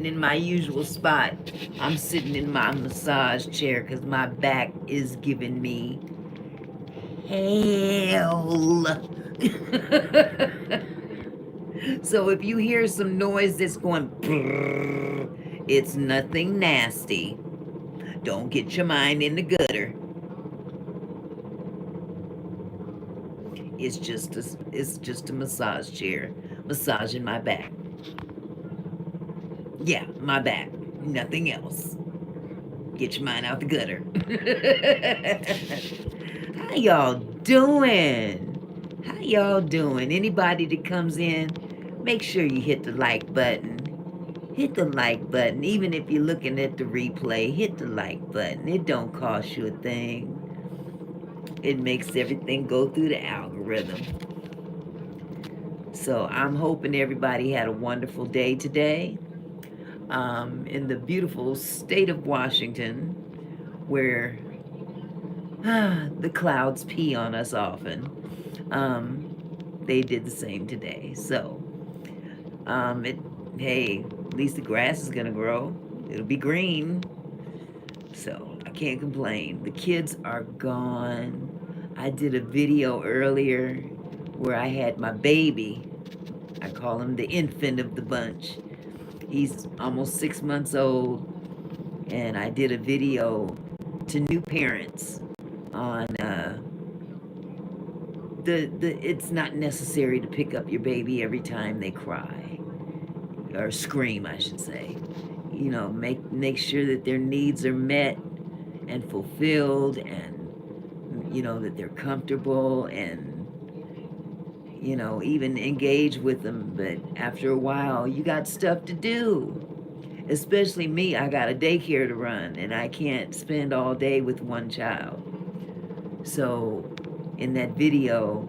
in my usual spot. I'm sitting in my massage chair because my back is giving me hell. So if you hear some noise that's going brrr, it's nothing nasty. Don't get your mind in the gutter. It's just a massage chair massaging my back. Yeah, my back. Nothing else. Get your mind out the gutter. How y'all doing? How y'all doing? Anybody that comes in, make sure you hit the like button. Hit the like button. Even if you're looking at the replay, hit the like button. It don't cost you a thing. It makes everything go through the algorithm. So I'm hoping everybody had a wonderful day today. In the beautiful state of Washington, where the clouds pee on us often. They did the same today. So, hey, at least the grass is gonna grow. It'll be green. So I can't complain. The kids are gone. I did a video earlier where I had my baby. I call him the infant of the bunch. He's almost 6 months old, and I did a video to new parents on it's not necessary to pick up your baby every time they cry or scream, I should say. You know, make sure that their needs are met and fulfilled, and you know that they're comfortable, and you know, even engage with them. But after a while, you got stuff to do. Especially me, I got a daycare to run, and I can't spend all day with one child. So in that video,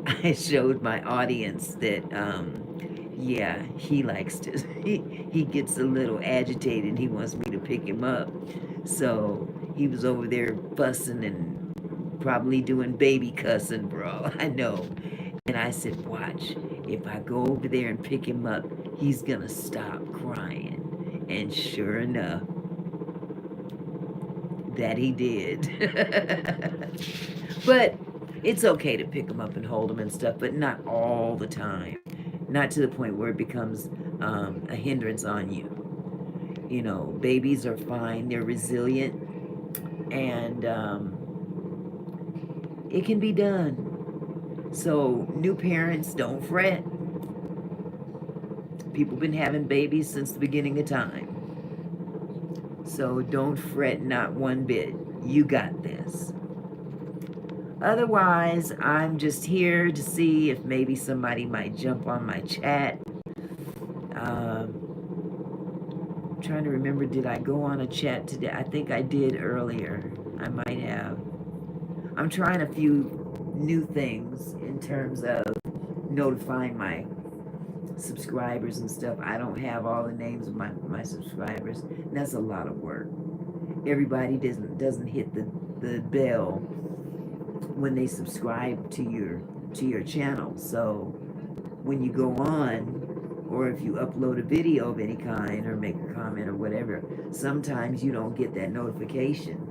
I showed my audience that, yeah, he likes to, he gets a little agitated. He wants me to pick him up. So he was over there fussing and probably doing baby cussing, bro. I know. And I said, watch, if I go over there and pick him up, he's gonna stop crying. And sure enough, that he did. But it's okay to pick them up and hold them and stuff, but not all the time. Not to the point where it becomes a hindrance on you. You know, babies are fine, they're resilient, and it can be done. So, new parents, don't fret. People been having babies since the beginning of time. So don't fret, not one bit. You got this. Otherwise, I'm just here to see if maybe somebody might jump on my chat. I'm trying to remember, did I go on a chat today? I think I did earlier. I might have. I'm trying a few new things in terms of notifying my subscribers and stuff. I don't have all the names of my subscribers. And that's a lot of work. Everybody doesn't hit the bell when they subscribe to your channel. So when you go on, or if you upload a video of any kind or make a comment or whatever, sometimes you don't get that notification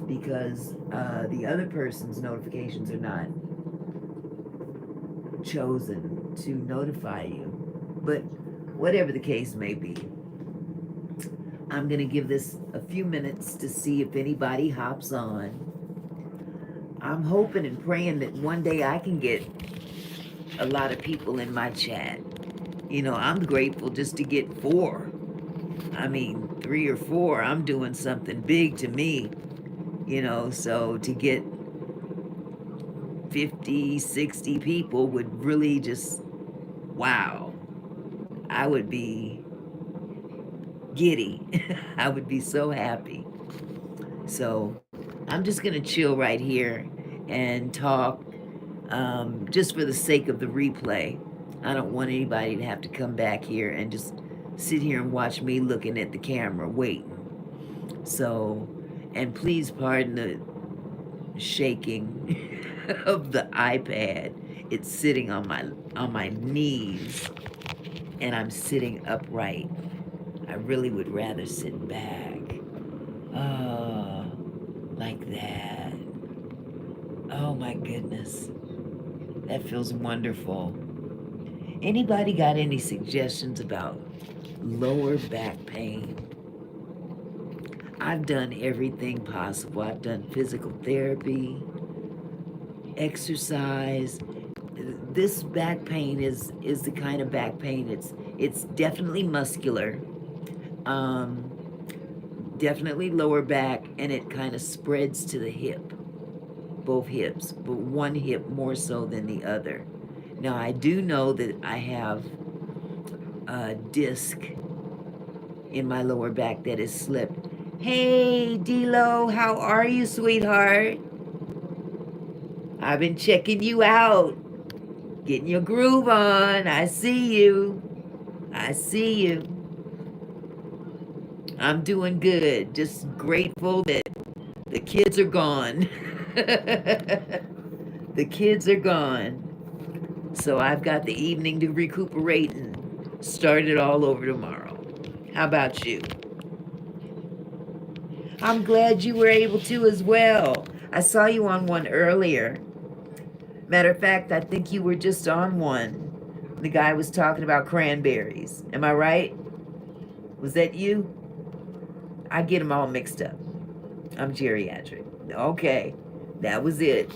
because the other person's notifications are not chosen to notify you. But whatever the case may be, I'm going to give this a few minutes to see if anybody hops on. I'm hoping and praying that one day I can get a lot of people in my chat. You know, I'm grateful just to get 4. I mean, 3 or 4, I'm doing something big to me. You know, so to get 50, 60 people would really just, wow. I would be giddy. I would be so happy. So I'm just going to chill right here and talk just for the sake of the replay. I don't want anybody to have to come back here and just sit here and watch me looking at the camera waiting. So, and please pardon the shaking of the iPad. It's sitting on my knees. and I'm sitting upright. I really would rather sit back. Oh, like that. Oh my goodness. That feels wonderful. Anybody got any suggestions about lower back pain? I've done everything possible. I've done physical therapy, exercise. This back pain is the kind of back pain. It's definitely muscular, um, definitely lower back, and it kind of spreads to the hip, both hips, but one hip more so than the other. Now I do know that I have a disc in my lower back that is slipped. Hey, D-Lo, how are you, sweetheart? I've been checking you out, getting your groove on. I see you. I see you. I'm doing good. Just grateful that the kids are gone. The kids are gone. So I've got the evening to recuperate and start it all over tomorrow. How about you? I'm glad you were able to as well. I saw you on one earlier. Matter of fact, I think you were just on one. The guy was talking about cranberries. Am I right? Was that you? I get them all mixed up. I'm geriatric. Okay, that was it.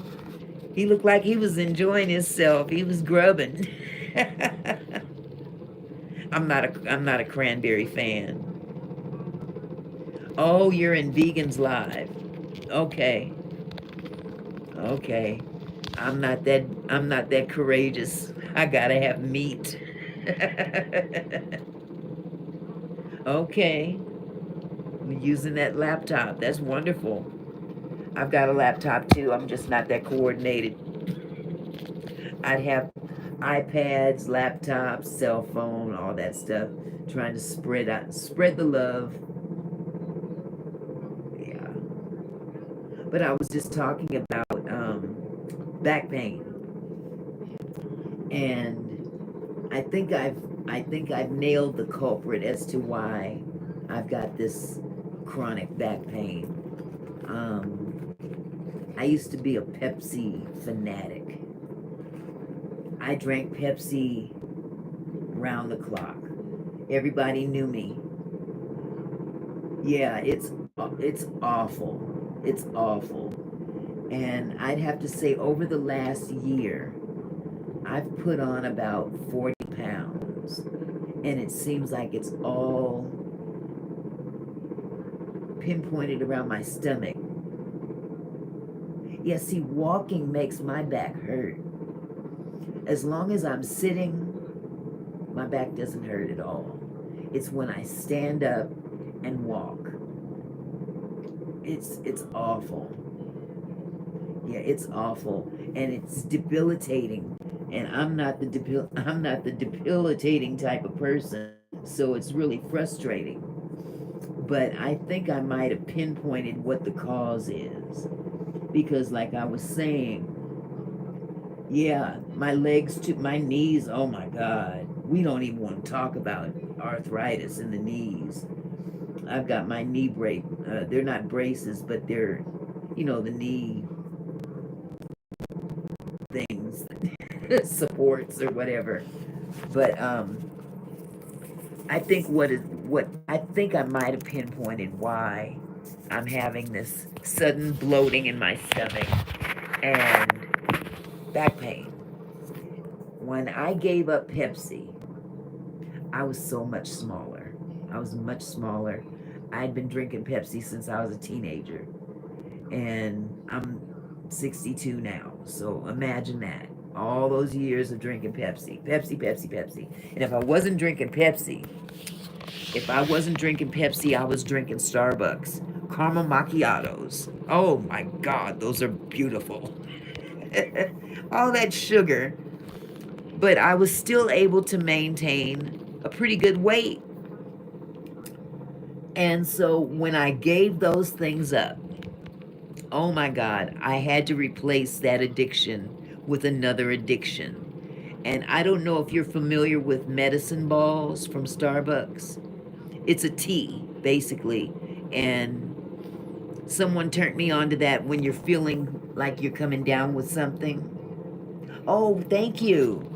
He looked like he was enjoying himself. He was grubbing. I'm not a cranberry fan. Oh, you're in Vegans Live. Okay. Okay. I'm not that courageous. I gotta have meat. Okay. I'm using that laptop. That's wonderful. I've got a laptop too. I'm just not that coordinated. I'd have iPads, laptops, cell phone, all that stuff. Trying to spread the love. Yeah. But I was just talking about back pain, and I think I've nailed the culprit as to why I've got this chronic back pain. I used to be a Pepsi fanatic. I drank Pepsi round the clock. Everybody knew me. Yeah, it's awful. It's awful. And I'd have to say over the last year, I've put on about 40 pounds. And it seems like it's all pinpointed around my stomach. Yeah, see, walking makes my back hurt. As long as I'm sitting, my back doesn't hurt at all. It's when I stand up and walk. It's awful. Yeah, it's awful, and it's debilitating. And I'm not the debilitating type of person, so it's really frustrating. But I think I might have pinpointed what the cause is, because like I was saying, yeah, my legs to my knees. Oh my God, we don't even want to talk about arthritis in the knees. I've got my knee brace. They're not braces, but they're, the knee things, supports or whatever. But I think I might have pinpointed why I'm having this sudden bloating in my stomach and back pain. When I gave up Pepsi, I was so much smaller. I was much smaller. I'd been drinking Pepsi since I was a teenager, and I'm 62 now. So imagine that. All those years of drinking Pepsi. Pepsi, Pepsi, Pepsi. And if I wasn't drinking Pepsi, I was drinking Starbucks. Caramel macchiatos. Oh my God, those are beautiful. All that sugar. But I was still able to maintain a pretty good weight. And so when I gave those things up, oh my God, I had to replace that addiction with another addiction. And I don't know if you're familiar with medicine balls from Starbucks. It's a tea, basically. And someone turned me on to that when you're feeling like you're coming down with something. Oh, thank you.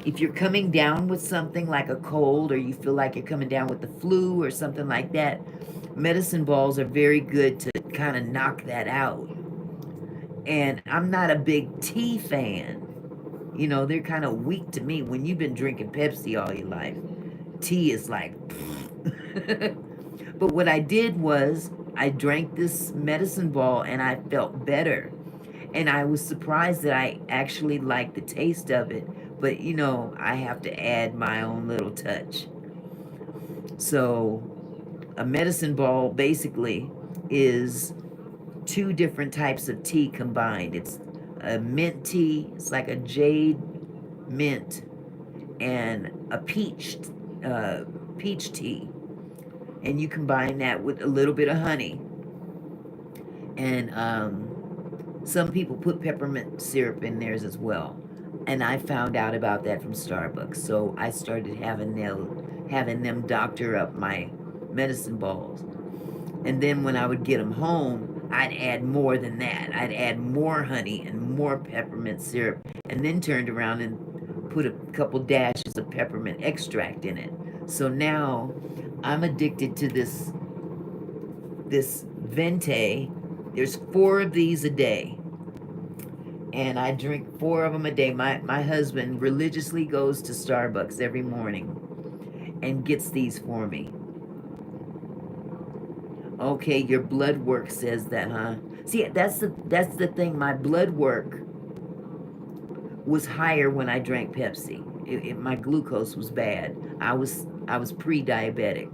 If you're coming down with something like a cold, or you feel like you're coming down with the flu or something like that, medicine balls are very good to kind of knock that out. And I'm not a big tea fan. You know, they're kind of weak to me. When you've been drinking Pepsi all your life, tea is like. But what I did was I drank this medicine ball and I felt better. And I was surprised that I actually liked the taste of it. But you know, I have to add my own little touch. So, a medicine ball basically is two different types of tea combined. It's a mint tea, it's like a jade mint, and a peach tea. And you combine that with a little bit of honey. And some people put peppermint syrup in theirs as well. And I found out about that from Starbucks. So I started having them doctor up my medicine balls. And then when I would get them home, I'd add more than that. I'd add more honey and more peppermint syrup, and then turned around and put a couple dashes of peppermint extract in it. So now I'm addicted to this Vente. There's 4 of these a day, and I drink 4 of them a day. My husband religiously goes to Starbucks every morning and gets these for me. Okay, your blood work says that, huh? See, that's the thing. My blood work was higher when I drank Pepsi. My glucose was bad. I was pre-diabetic,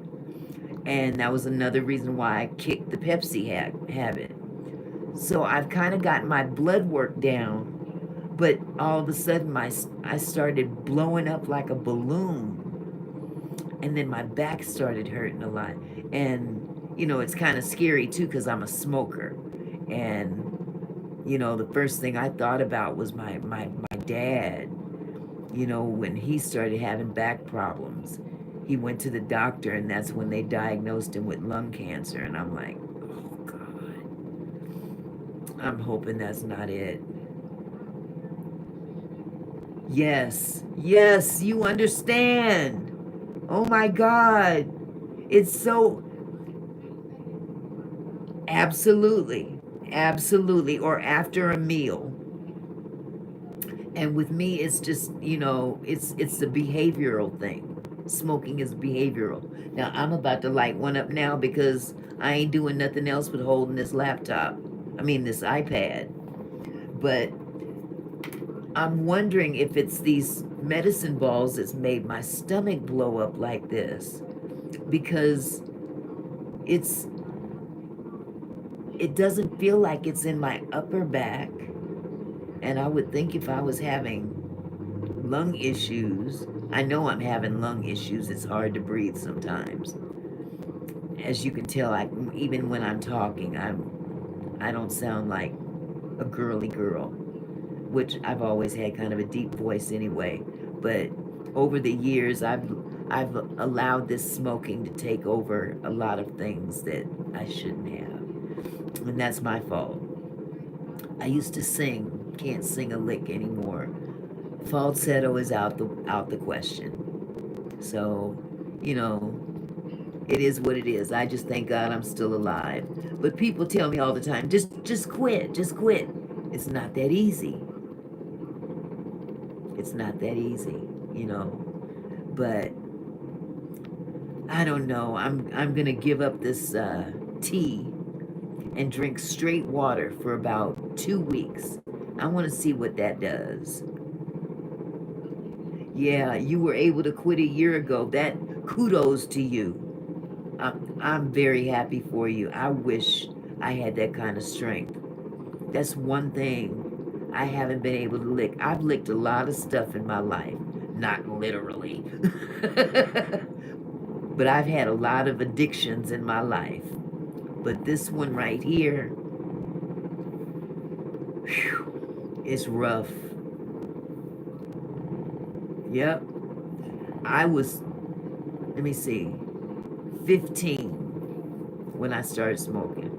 and that was another reason why I kicked the Pepsi habit. So I've kind of got my blood work down, but all of a sudden I started blowing up like a balloon, and then my back started hurting a lot. And you know, it's kind of scary too because I'm a smoker, and you know, the first thing I thought about was my dad. You know, when he started having back problems, he went to the doctor, and that's when they diagnosed him with lung cancer. And I'm like, oh God, I'm hoping that's not it. Yes, yes, you understand. Oh my God. It's so absolutely, absolutely, or after a meal. And with me, it's just, you know, it's a behavioral thing. Smoking is behavioral. Now I'm about to light one up now because I ain't doing nothing else but holding this laptop. I mean this iPad. But I'm wondering if it's these medicine balls that's made my stomach blow up like this, because it's it doesn't feel like it's in my upper back. And I would think if I was having lung issues, I know I'm having lung issues. It's hard to breathe sometimes. As you can tell, even when I'm talking, I don't sound like a girly girl, which I've always had kind of a deep voice anyway. But over the years, I've allowed this smoking to take over a lot of things that I shouldn't have, and that's my fault. I used to sing, can't sing a lick anymore. Falsetto is out the question. So, you know, it is what it is. I just thank God I'm still alive. But people tell me all the time, just quit, just quit. It's not that easy. It's not that easy, you know. But I don't know. I'm gonna give up this tea and drink straight water for about 2 weeks. I want to see what that does. Yeah, you were able to quit a year ago. That kudos to you. I'm very happy for you. I wish I had that kind of strength. That's one thing I haven't been able to lick. I've licked a lot of stuff in my life, not literally, but I've had a lot of addictions in my life. But this one right here, whew, it's rough. Yep. I was, let me see, 15 when I started smoking.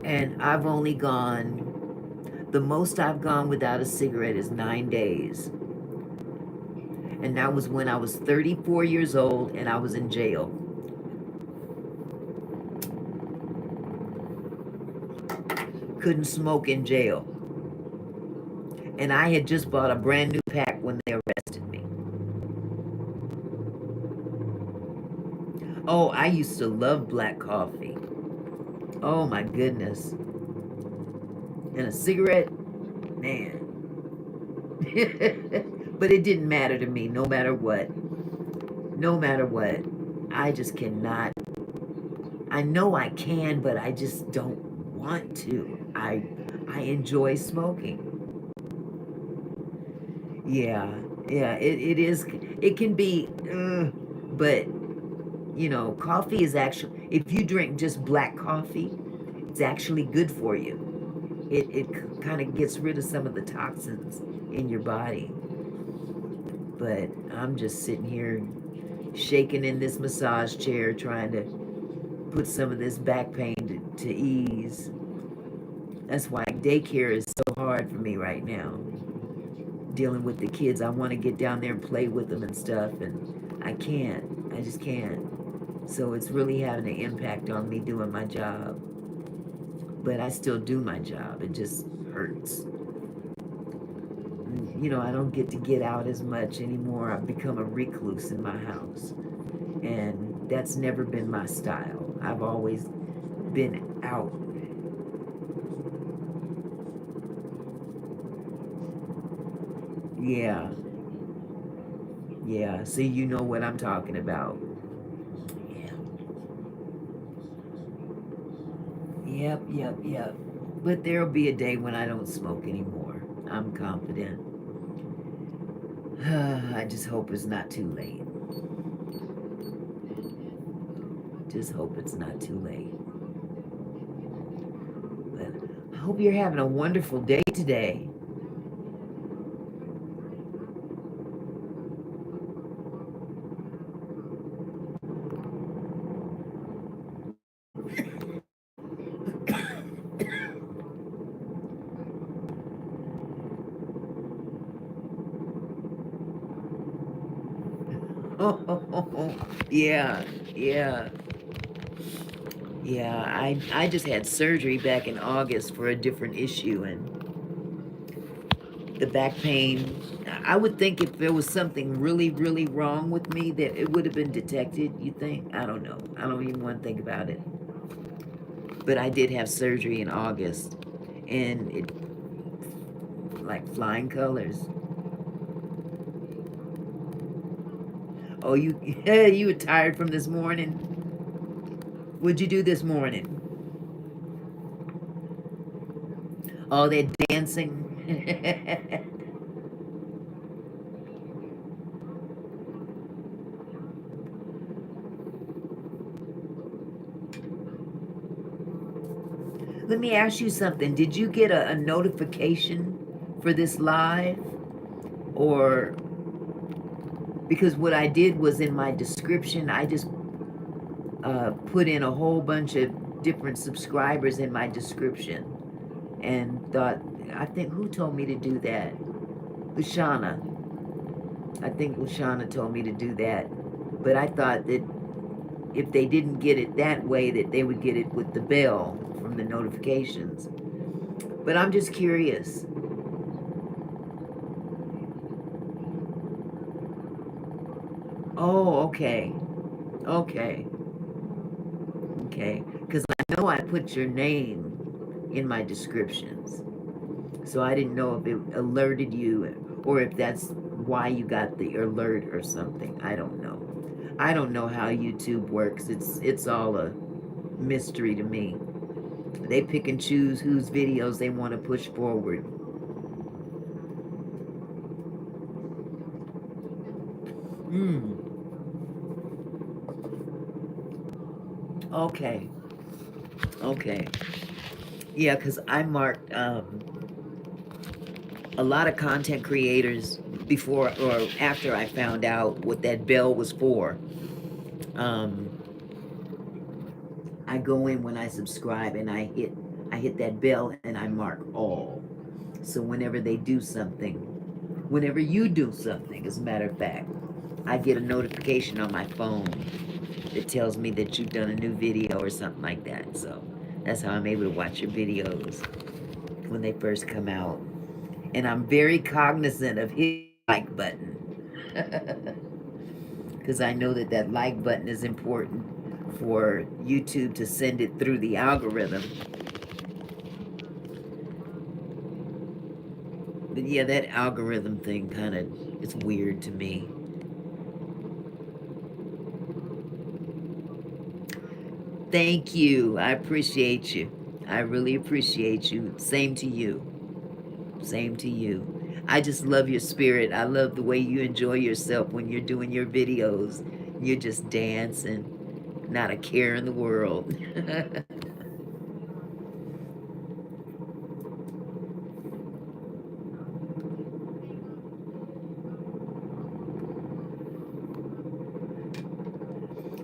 And I've only gone, the most I've gone without a cigarette is 9 days. And that was when I was 34 years old and I was in jail. Couldn't smoke in jail. And I had just bought a brand new pack when they arrested me. Oh, I used to love black coffee. Oh my goodness. And a cigarette, man. But it didn't matter to me, no matter what. No matter what. I just cannot. I know I can, but I just don't want to. I enjoy smoking. Yeah, yeah, it is. It can be, but you know, coffee is actually, if you drink just black coffee, it's actually good for you. It kind of gets rid of some of the toxins in your body. But I'm just sitting here shaking in this massage chair trying to put some of this back pain to ease. That's why daycare is so hard for me right now. Dealing with the kids, I want to get down there and play with them and stuff, and I can't. I just can't. So it's really having an impact on me doing my job. But I still do my job. It just hurts. You know, I don't get to get out as much anymore. I've become a recluse in my house. And that's never been my style. I've always been out. Yeah, yeah. See, you know what I'm talking about. Yeah. Yep, yep, yep. But there'll be a day when I don't smoke anymore. I'm confident. I just hope it's not too late. Just hope it's not too late. But I hope you're having a wonderful day today. Oh, yeah, yeah, yeah. I just had surgery back in August for a different issue, and the back pain. I would think if there was something really, really wrong with me, that it would have been detected. You think? I don't know. I don't even want to think about it. But I did have surgery in August, and it like flying colors. Oh, you you were tired from this morning. What'd you do this morning? Oh, they're dancing. Let me ask you something. Did you get a notification for this live? Or because what I did was in my description, I just put in a whole bunch of different subscribers in my description and thought, I think, who told me to do that? Lushana. I think Lushana told me to do that. But I thought that if they didn't get it that way, that they would get it with the bell from the notifications. But I'm just curious. Oh, okay. Okay. Okay. Because I know I put your name in my descriptions. So I didn't know if it alerted you or if that's why you got the alert or something. I don't know. I don't know how YouTube works. It's all a mystery to me. They pick and choose whose videos they want to push forward. Hmm. Okay. Okay. Yeah, because I marked A lot of content creators, before or after I found out what that bell was for, um, I go in when I subscribe and I hit that bell and I mark all. So whenever they do something, whenever you do something, as a matter of fact, I get a notification on my phone that tells me that you've done a new video or something like that. So that's how I'm able to watch your videos when they first come out. And I'm very cognizant of hitting the like button because I know that that like button is important for YouTube to send it through the algorithm. But yeah, that algorithm thing kind of, it's weird to me. Thank you. I appreciate you. I really appreciate you. Same to you. Same to you. I just love your spirit. I love the way you enjoy yourself when you're doing your videos. You're just dancing, not a care in the world.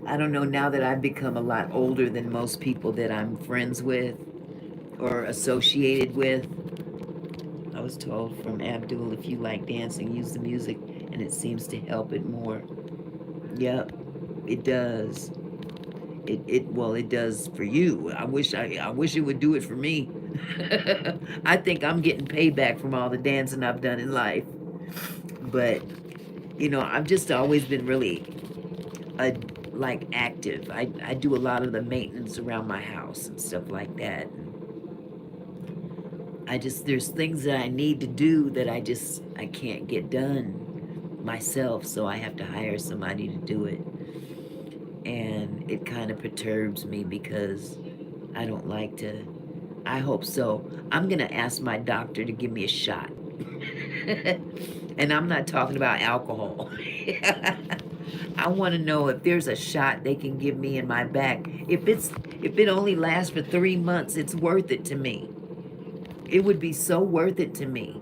I don't know, now that I've become a lot older than most people that I'm friends with or associated with. I was told from Abdul, if you like dancing, use the music and it seems to help it more. Yep, it does. It does for you. I wish it would do it for me. I think I'm getting payback from all the dancing I've done in life. But I've just always been really uh, like active. I do a lot of the maintenance around my house and stuff like that. There's things that I need to do that I can't get done myself, so I have to hire somebody to do it. And it kind of perturbs me because I don't like to. I hope so. I'm going to ask my doctor to give me a shot. And I'm not talking about alcohol. I want to know if there's a shot they can give me in my back. If it only lasts for 3 months, it's worth it to me. It would be so worth it to me.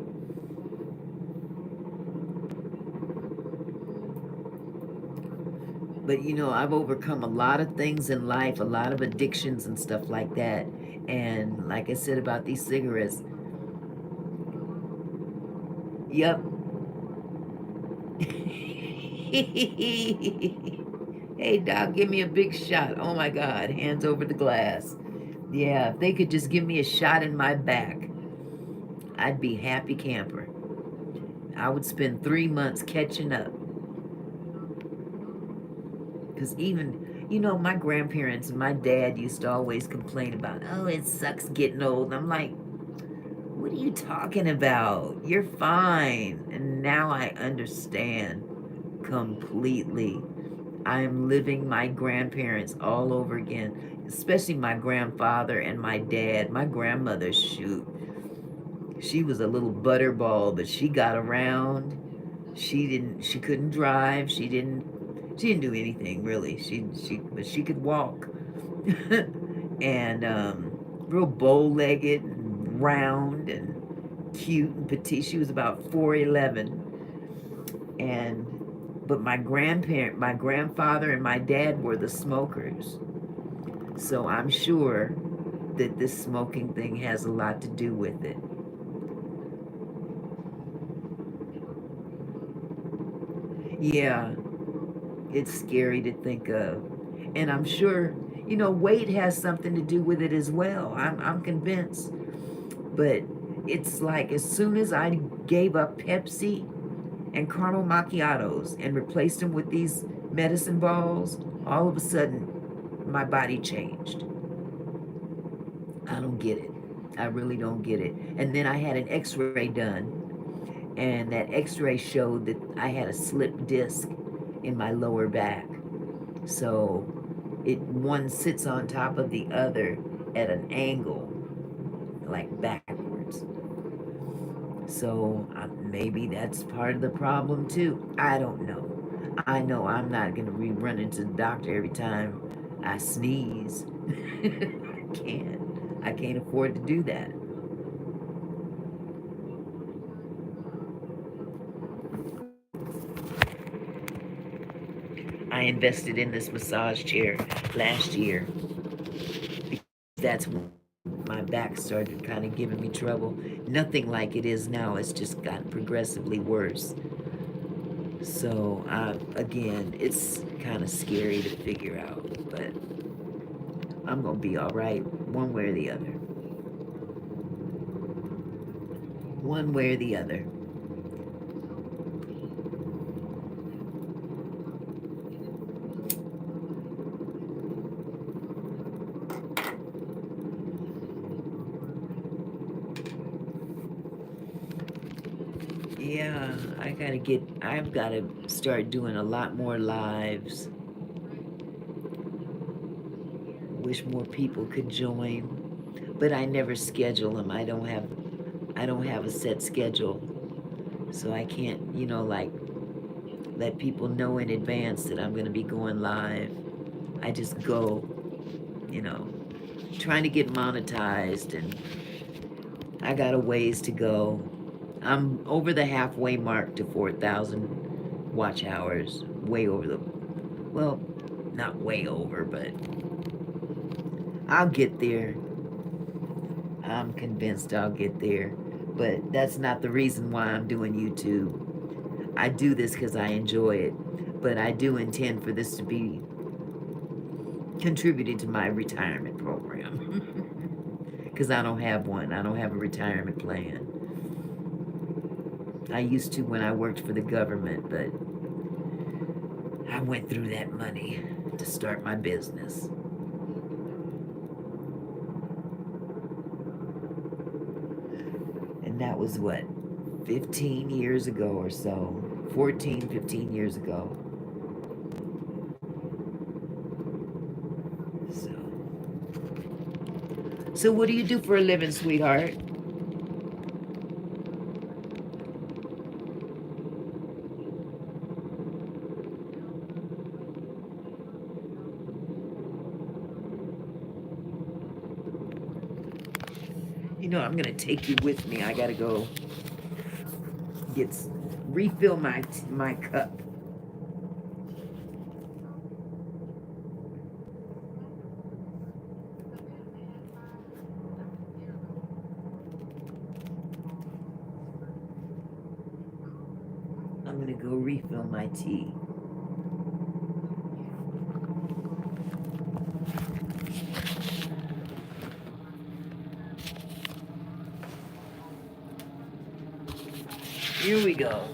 But I've overcome a lot of things in life, a lot of addictions and stuff like that. And like I said about these cigarettes, yep. Hey, Doc, give me a big shot. Oh my God, hands over the glass. Yeah, if they could just give me a shot in my back, I'd be happy camper. I would spend 3 months catching up. Because even, my grandparents and my dad used to always complain about, oh, it sucks getting old. And I'm like, what are you talking about? You're fine. And now I understand completely. I'm living my grandparents all over again, especially my grandfather and my dad. My grandmother, shoot, she was a little butterball, but she got around. She couldn't drive. She didn't do anything really. But she could walk. And real bow-legged and round and cute and petite. She was about 4'11", and but my grandfather and my dad were the smokers. So I'm sure that this smoking thing has a lot to do with it. Yeah, it's scary to think of. And I'm sure, weight has something to do with it as well. I'm convinced. But it's like as soon as I gave up Pepsi and caramel macchiatos and replaced them with these medicine balls, all of a sudden my body changed. I don't get it. I really don't get it. And then I had an x-ray done, and that x-ray showed that I had a slipped disc in my lower back. So one sits on top of the other at an angle, like backwards. So maybe that's part of the problem too. I don't know. I know I'm not going to run into the doctor every time I sneeze. I can't. I can't afford to do that. I invested in this massage chair last year. That's when my back started kind of giving me trouble. Nothing like it is now. It's just gotten progressively worse. So, again, it's kind of scary to figure out, but I'm going to be all right one way or the other. One way or the other. Yeah, I've got to start doing a lot more lives. Wish more people could join, but I never schedule them. I don't have a set schedule. So I can't, like let people know in advance that I'm going to be going live. I just go, you know, trying to get monetized, and I got a ways to go. I'm over the halfway mark to 4,000 watch hours, way over well, not way over, but I'll get there. I'm convinced I'll get there, but that's not the reason why I'm doing YouTube. I do this because I enjoy it, but I do intend for this to be contributing to my retirement program because I don't have one. I don't have a retirement plan. I used to when I worked for the government, but I went through that money to start my business. And that was what, 15 years ago or so, 14, 15 years ago. So what do you do for a living, sweetheart? I'm gonna take you with me. I gotta go refill my cup. I'm gonna go refill my tea. Here we go.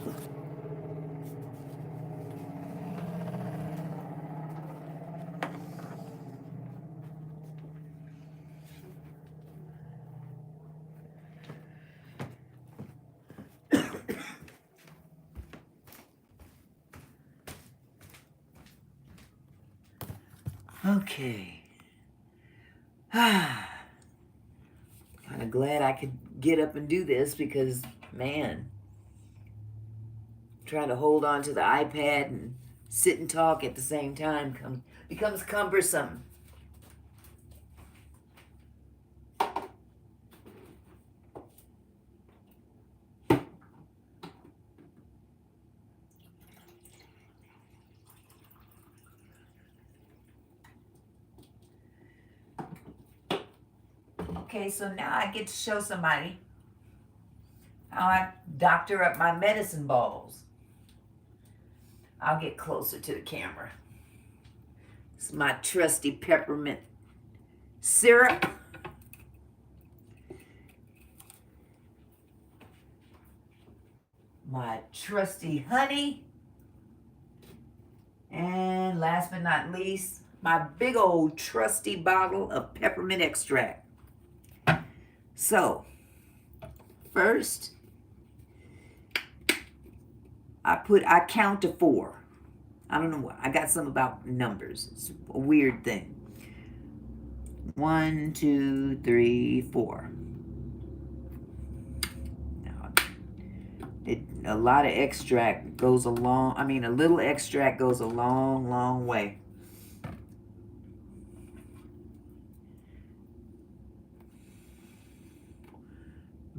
Okay. Kind of glad I could get up and do this because, man, trying to hold on to the iPad and sit and talk at the same time becomes cumbersome. Okay, so now I get to show somebody how I doctor up my medicine balls. I'll get closer to the camera. It's my trusty peppermint syrup. My trusty honey. And last but not least, my big old trusty bottle of peppermint extract. So, first, I count to 4. I don't know what. I got something about numbers. It's a weird thing. 1, 2, 3, 4. Now, a lot of extract goes a little extract goes a long, long way.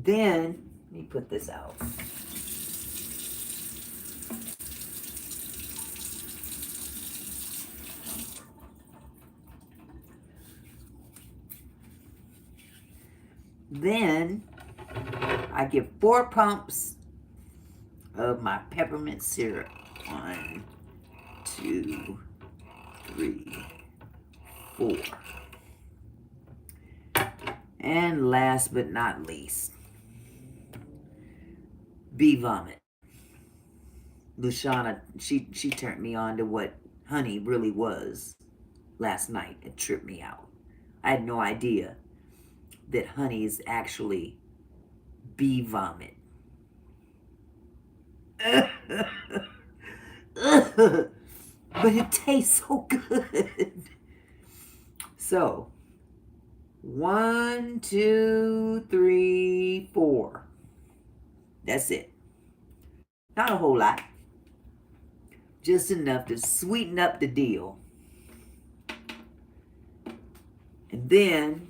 Then, let me put this out. Then I give 4 pumps of my peppermint syrup. 1, 2, 3, 4. And last but not least, bee vomit. Lushana, she turned me on to what honey really was last night. It tripped me out. I had no idea that honey is actually bee vomit. But it tastes so good. So, 1, 2, 3, 4. That's it. Not a whole lot. Just enough to sweeten up the deal. And then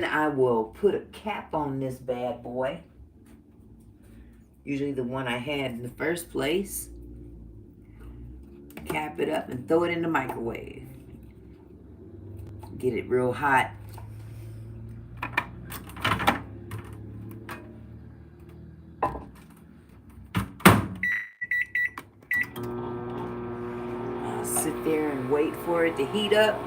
I will put a cap on this bad boy. Usually the one I had in the first place. Cap it up and throw it in the microwave. Get it real hot. I'll sit there and wait for it to heat up.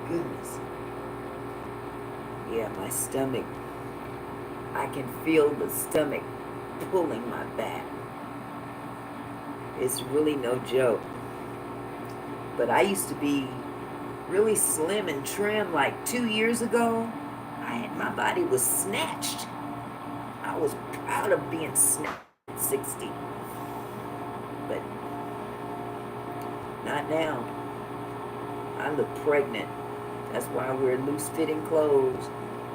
Goodness. Yeah, my stomach. I can feel the stomach pulling my back. It's really no joke. But I used to be really slim and trim like 2 years ago. My body was snatched. I was proud of being snatched at 60. But not now. I look pregnant. That's why I wear loose-fitting clothes,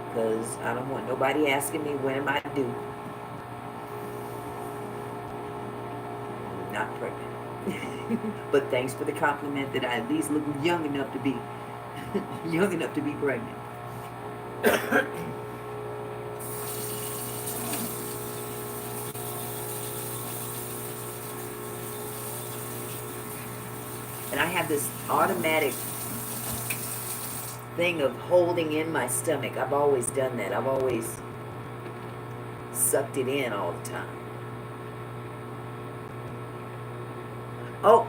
because I don't want nobody asking me when am I due. Not pregnant. But thanks for the compliment that I at least look young enough to be young enough to be pregnant. And I have this automatic thing of holding in my stomach. I've always done that. I've always sucked it in all the time. Oh,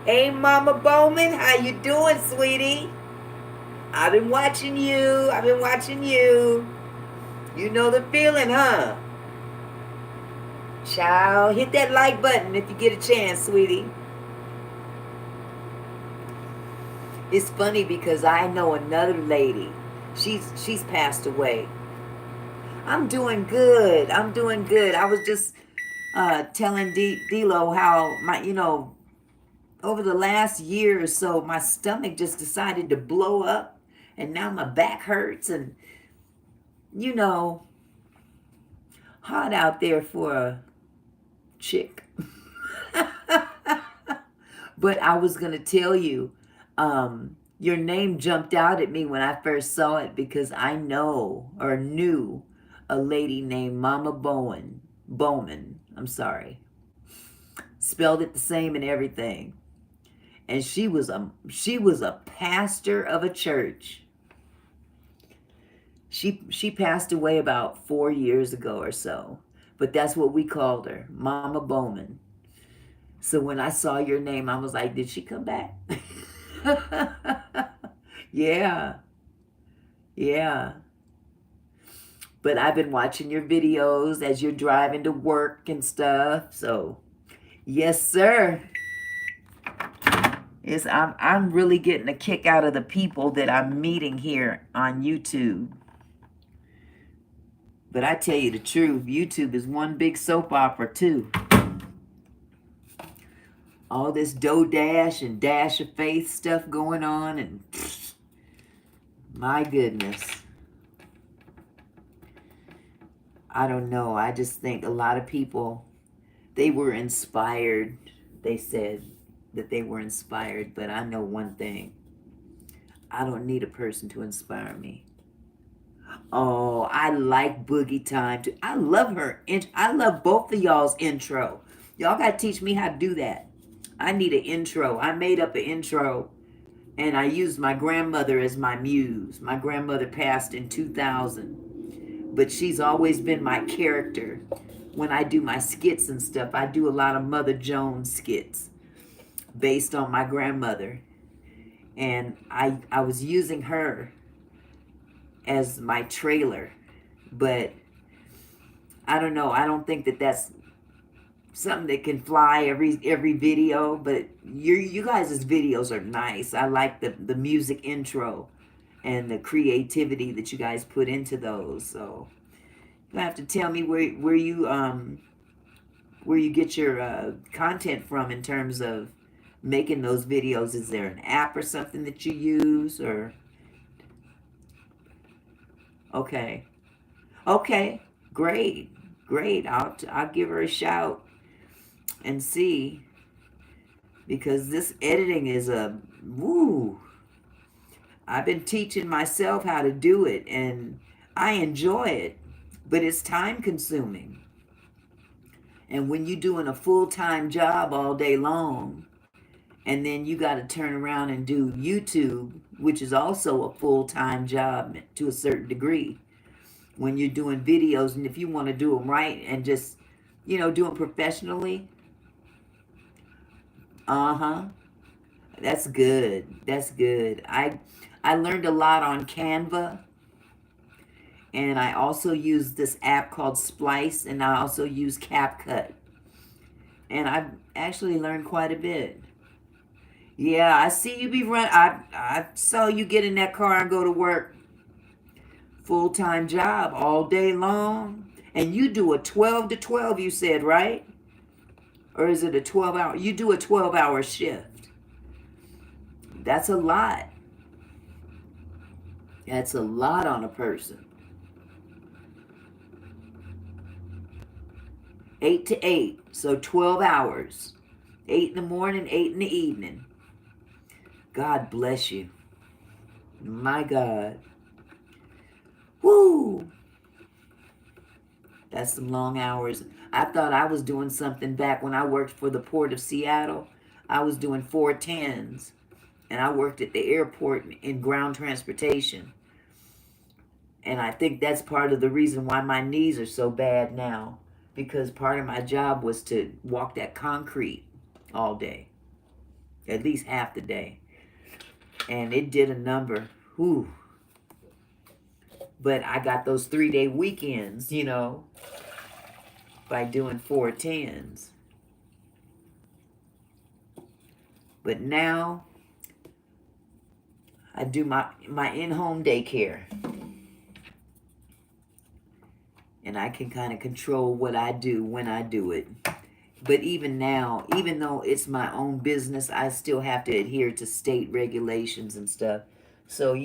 hey Mama Bowman, how you doing, sweetie? I've been watching you. I've been watching you. You know the feeling, huh? Child, hit that like button if you get a chance, sweetie. It's funny because I know another lady. She's passed away. I'm doing good. I'm doing good. I was just telling D-Lo how over the last year or so, my stomach just decided to blow up, and now my back hurts, and hot out there for a chick. But I was gonna tell you, your name jumped out at me when I first saw it because I knew a lady named Mama Bowman. I'm sorry. Spelled it the same and everything. And she was a pastor of a church. She passed away about 4 years ago or so. But that's what we called her, Mama Bowman. So when I saw your name, I was like, did she come back? Yeah. Yeah. But I've been watching your videos as you're driving to work and stuff. So, yes, sir. I'm really getting a kick out of the people that I'm meeting here on YouTube. But I tell you the truth, YouTube is one big soap opera too. All this dash and dash of faith stuff going on, and my goodness. I don't know. I just think a lot of people, they were inspired. They said that they were inspired, but I know one thing. I don't need a person to inspire me. Oh, I like Boogie Time too. I love her. I love both of y'all's intro. Y'all got to teach me how to do that. I need an intro. I made up an intro and I used my grandmother as my muse. My grandmother passed in 2000, but she's always been my character. When I do my skits and stuff, I do a lot of Mother Jones skits based on my grandmother. And I was using her as my trailer, but I don't know. I don't think that that's something that can fly every video. But you guys' videos are nice. I like the music intro and the creativity that you guys put into those. So you have to tell me where you get your content from in terms of making those videos. Is there an app or something that you use, or okay? Okay, great, great. I'll give her a shout and see, because this editing is a woo. I've been teaching myself how to do it, and I enjoy it, but it's time consuming. And when you're doing a full time job all day long, and then you got to turn around and do YouTube, which is also a full time job to a certain degree. When you're doing videos, and if you want to do them right and just, do them professionally, uh-huh, that's good. That's good. I learned a lot on Canva, and I also use this app called Splice, and I also use CapCut. And I've actually learned quite a bit. Yeah, I see you be run. I saw you get in that car and go to work. Full time job all day long. And you do a 12 to 12, you said, right? Or is it a 12-hour? You do a 12-hour shift. That's a lot. That's a lot on a person. 8 to 8. So 12 hours. 8 in the morning, 8 in the evening. God bless you. My God. Woo! That's some long hours. I thought I was doing something back when I worked for the Port of Seattle. I was doing 410s, and I worked at the airport in ground transportation. And I think that's part of the reason why my knees are so bad now, because part of my job was to walk that concrete all day, at least half the day. And it did a number. Whew. But I got those 3-day weekends, by doing 410s. But now I do my in-home daycare. And I can kind of control what I do when I do it. But even now, even though it's my own business, I still have to adhere to state regulations and stuff. So,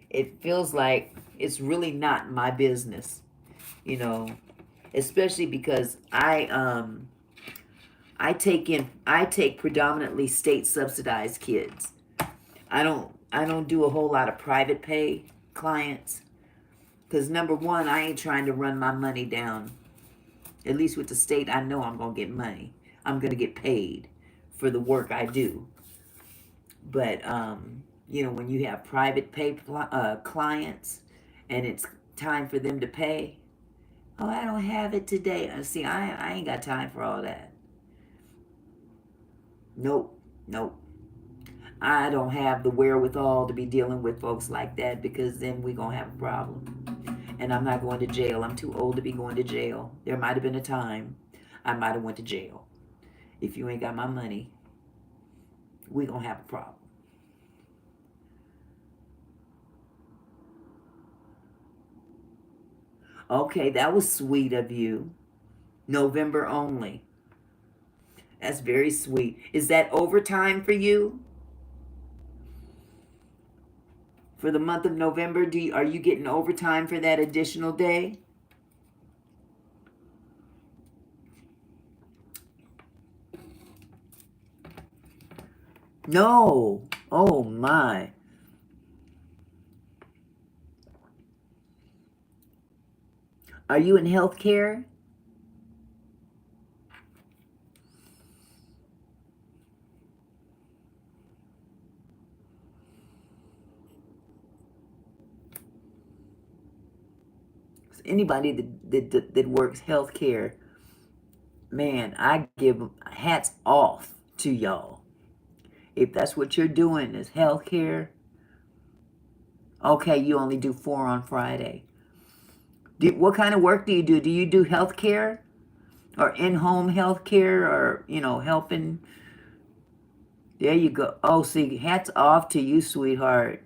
it feels like it's really not my business, especially because I take predominantly state subsidized kids. I don't do a whole lot of private pay clients, because number one, I ain't trying to run my money down. At least with the state, I know I'm going to get money. I'm going to get paid for the work I do. But, when you have private pay clients and it's time for them to pay, oh, I don't have it today. See, I ain't got time for all that. Nope, nope. I don't have the wherewithal to be dealing with folks like that, because then we're going to have a problem. And I'm not going to jail. I'm too old to be going to jail. There might have been a time I might have went to jail. If you ain't got my money, we gonna have a problem. Okay, that was sweet of you. November only. That's very sweet. Is that overtime for you? For the month of November, are you getting overtime for that additional day? No. Oh my. Are you in healthcare? Anybody that works healthcare, man, I give hats off to y'all. If that's what you're doing is healthcare, okay, you only do 4 on Friday. What kind of work do you do? Do you do healthcare or in-home healthcare or, helping? There you go. Oh, see, hats off to you, sweetheart.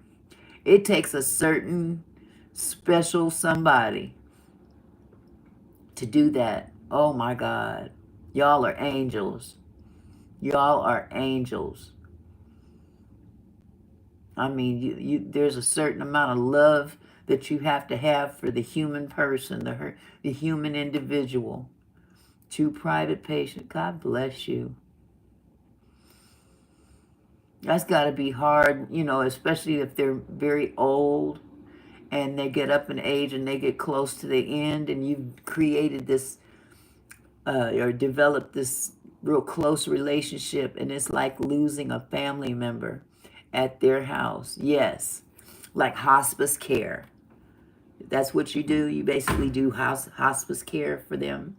It takes a certain special somebody to do that. Oh my God. Y'all are angels. Y'all are angels. I mean, there's a certain amount of love that you have for the human person, the human individual. Two private patient. God bless you. That's got to be hard, especially if they're very old and they get up in age and they get close to the end, and you've created this or developed this real close relationship, and it's like losing a family member at their house. Yes, like hospice care. That's what you do. You basically do hospice care for them.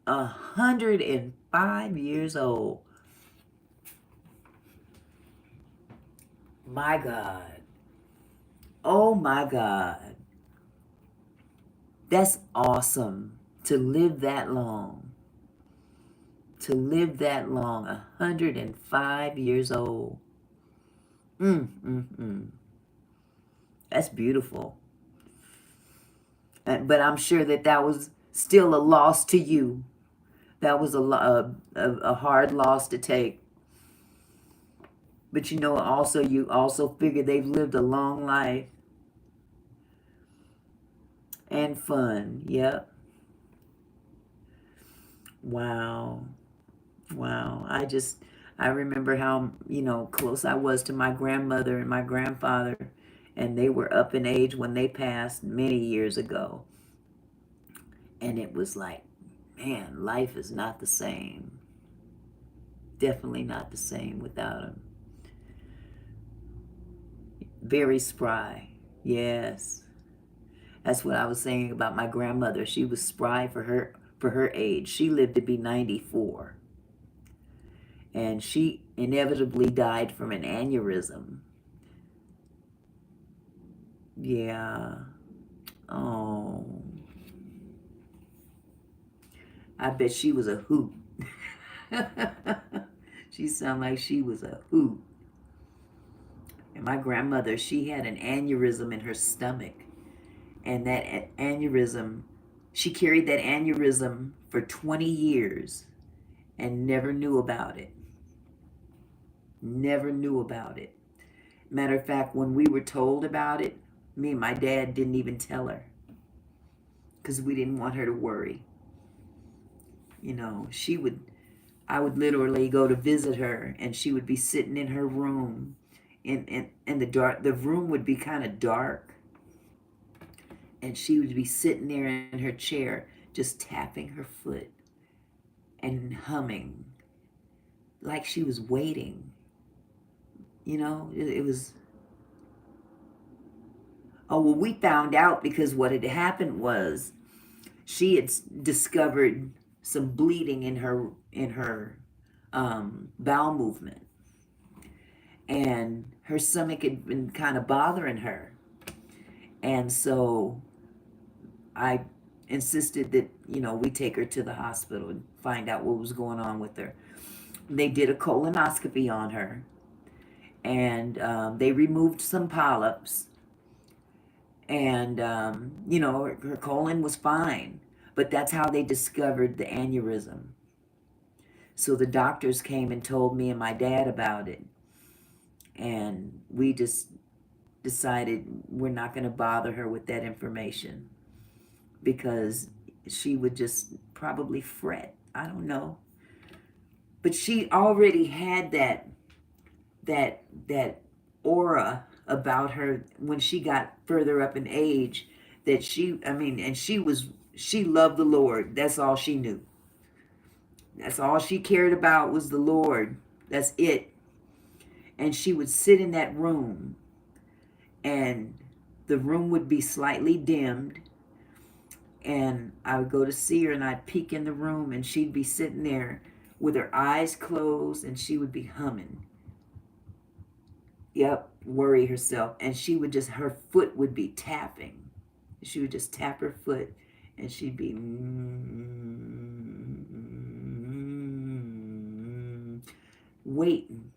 105 years old. My God. Oh my God. That's awesome to live that long. To live that long, 105 years old. Mm. That's beautiful. But I'm sure that was still a loss to you. That was a hard loss to take. But also you also figure they've lived a long life and fun. Yep. Wow. Wow. I remember how, close I was to my grandmother and my grandfather, and they were up in age when they passed many years ago. And it was like, man, life is not the same. Definitely not the same without them. Very spry. Yes. That's what I was saying about my grandmother. She was spry for her age. She lived to be 94. And she inevitably died from an aneurysm. Yeah. Oh. I bet she was a hoot. She sounded like she was a hoot. And my grandmother, she had an aneurysm in her stomach. And that aneurysm, she carried that aneurysm for 20 years and never knew about it. Never knew about it. Matter of fact, when we were told about it, me and my dad didn't even tell her because we didn't want her to worry. I would literally go to visit her, and she would be sitting in her room, and the room would be kind of dark, and she would be sitting there in her chair just tapping her foot and humming like she was waiting. It was. Oh, well, we found out because what had happened was she had discovered some bleeding in her bowel movement, and her stomach had been kind of bothering her. And so I insisted that, we take her to the hospital and find out what was going on with her. They did a colonoscopy on her, And they removed some polyps, and her colon was fine, but that's how they discovered the aneurysm. So the doctors came and told me and my dad about it, and we just decided we're not going to bother her with that information because she would just probably fret. I don't know, but she already had that aura about her when she got further up in age, that she loved the Lord. That's all she knew. That's all she cared about was the Lord. That's it. And she would sit in that room, and the room would be slightly dimmed, and I would go to see her, and I'd peek in the room, and she'd be sitting there with her eyes closed, and she would be humming. Yep, worry herself. And she would just, her foot would be tapping. She would just tap her foot, and she'd be waiting.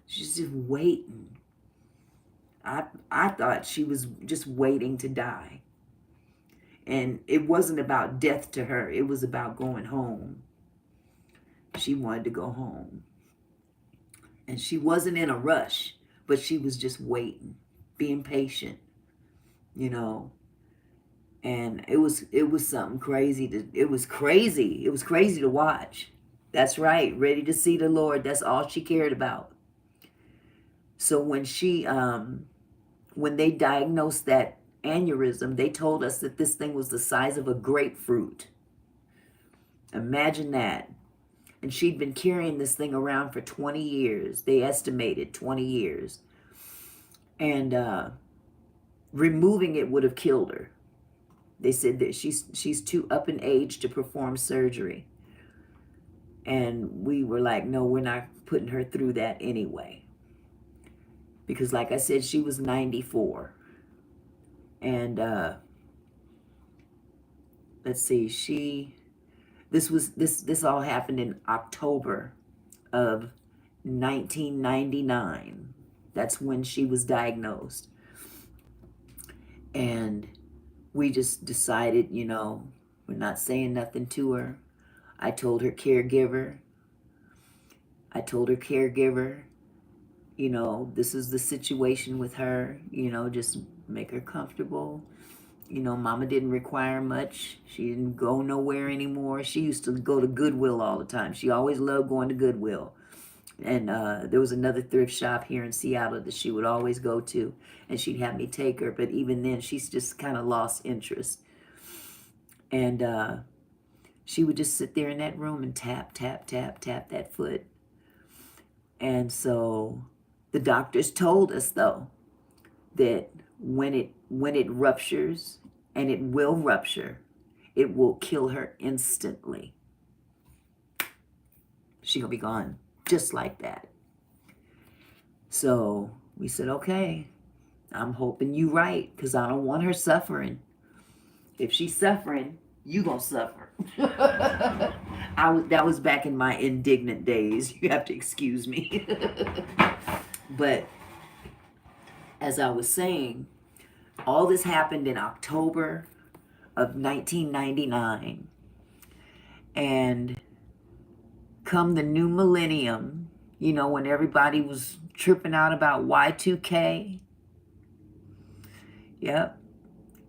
She's just waiting. I thought she was just waiting to die. And it wasn't about death to her. It was about going home. She wanted to go home. And she wasn't in a rush, but she was just waiting, being patient, you know. And it was something crazy. It was crazy. It was crazy to watch. That's right. Ready to see the Lord. That's all she cared about. So when they diagnosed that aneurysm, they told us that this thing was the size of a grapefruit. Imagine that. And she'd been carrying this thing around for 20 years. They estimated 20 years. And removing it would have killed her. They said that she's too up in age to perform surgery. And we were like, no, we're not putting her through that anyway. Because like I said, she was 94. And let's see, this all happened in October of 1999. That's when she was diagnosed. And we just decided, we're not saying nothing to her. I told her caregiver, this is the situation with her, just make her comfortable. Mama didn't require much. She didn't go nowhere anymore. She used to go to Goodwill all the time. She always loved going to Goodwill. And there was another thrift shop here in Seattle that she would always go to, and she'd have me take her. But even then, she's just kind of lost interest. And she would just sit there in that room and tap, tap, tap, tap that foot. And so the doctors told us, though, that when it ruptures, and it will rupture, it will kill her instantly. She'll be gone just like that. So we said, okay, I'm hoping you right, because I don't want her suffering. If she's suffering, you gonna suffer. That was back in my indignant days. You have to excuse me. But as I was saying, all this happened in October of 1999. And come the new millennium, when everybody was tripping out about Y2K. Yep.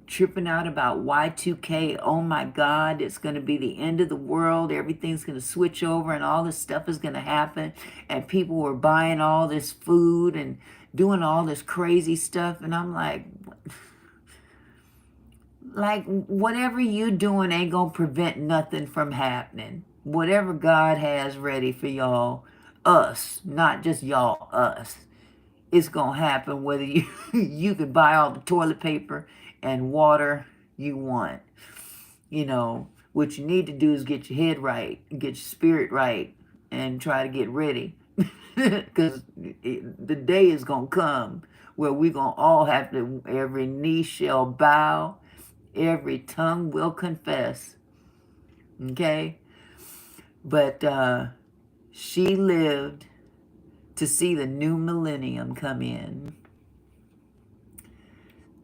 Tripping out about Y2K. Oh my God, it's going to be the end of the world. Everything's going to switch over and all this stuff is going to happen. And people were buying all this food and doing all this crazy stuff. And I'm like, whatever you doing ain't going to prevent nothing from happening. Whatever God has ready for y'all, us, not just y'all, us, it's going to happen whether you can buy all the toilet paper and water you want. What you need to do is get your head right, get your spirit right, and try to get ready. Because the day is going to come where we're going to all have to, every knee shall bow, every tongue will confess. Okay? But she lived to see the new millennium come in.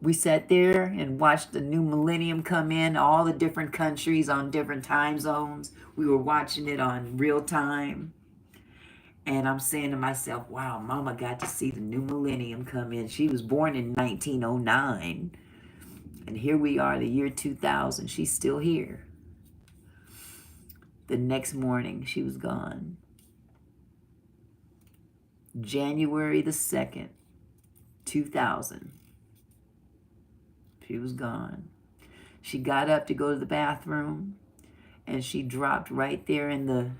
We sat there and watched the new millennium come in, all the different countries on different time zones. We were watching it on real time. And I'm saying to myself, wow, Mama got to see the new millennium come in. She was born in 1909. And here we are, the year 2000. She's still here. The next morning, she was gone. January the 2nd, 2000. She was gone. She got up to go to the bathroom, and she dropped right there in the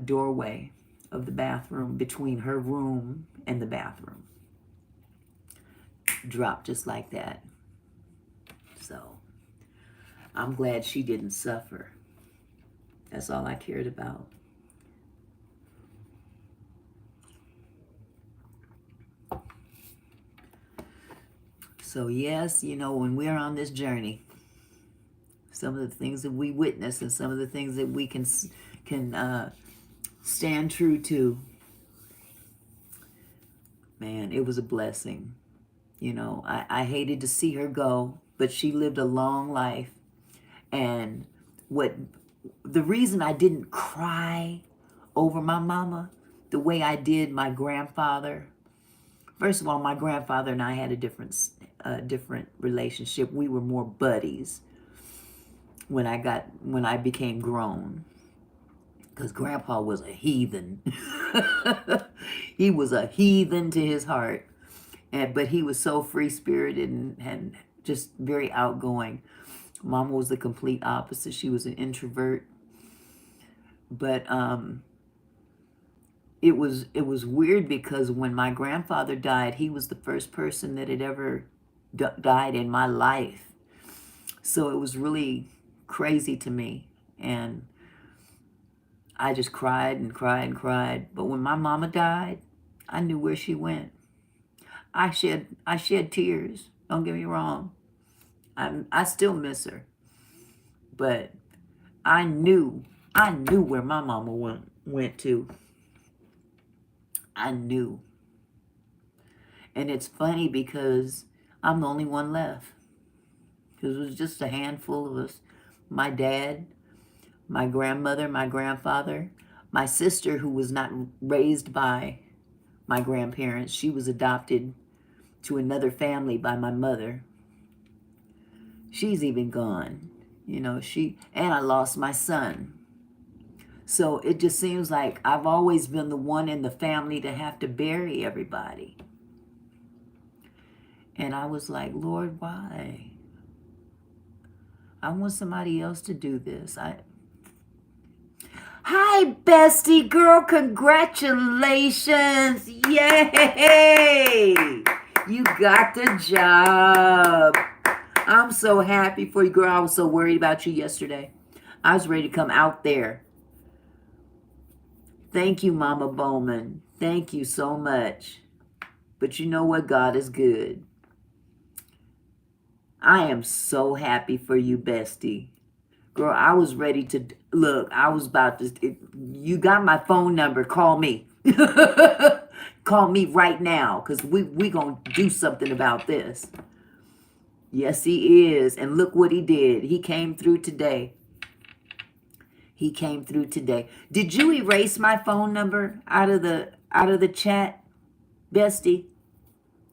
doorway of the bathroom between her room and the bathroom. Dropped just like that. So I'm glad she didn't suffer. That's all I cared about. So yes, you know, when we're on this journey, some of the things that we witness and some of the things that we can stand true to, man, it was a blessing. You know, I hated to see her go, but she lived a long life. And the reason I didn't cry over my mama the way I did my grandfather, first of all, my grandfather and I had a different relationship. We were more buddies when I became grown, because Grandpa was a heathen. He was a heathen to his heart, but he was so free spirited and just very outgoing. Mama was the complete opposite. She was an introvert, but it was weird because when my grandfather died, he was the first person that had ever died in my life. So it was really crazy to me, and I just cried and cried and cried. But when my mama died, I knew where she went. I shed tears. Don't get me wrong. I still miss her, but I knew where my mama went to. I knew. And it's funny because I'm the only one left. Because it was just a handful of us. My dad, my grandmother, my grandfather, my sister, who was not raised by my grandparents. She was adopted to another family by my mother. She's even gone. You know, and I lost my son. So it just seems like I've always been the one in the family to have to bury everybody. And I was like, Lord, why? I want somebody else to do this. Hi, bestie girl. Congratulations. Yay. You got the job. I'm so happy for you, girl. I was so worried about you yesterday. I was ready to come out there. Thank you, Mama Bowman. Thank you so much. But you know what? God is good. I am so happy for you, bestie. Girl, I was ready to, look, I was about to, you got my phone number. Call me. Call me right now, because we going to do something about this. Yes, he is. And look what he did. He came through today. He came through today. Did you erase my phone number out of the chat, bestie?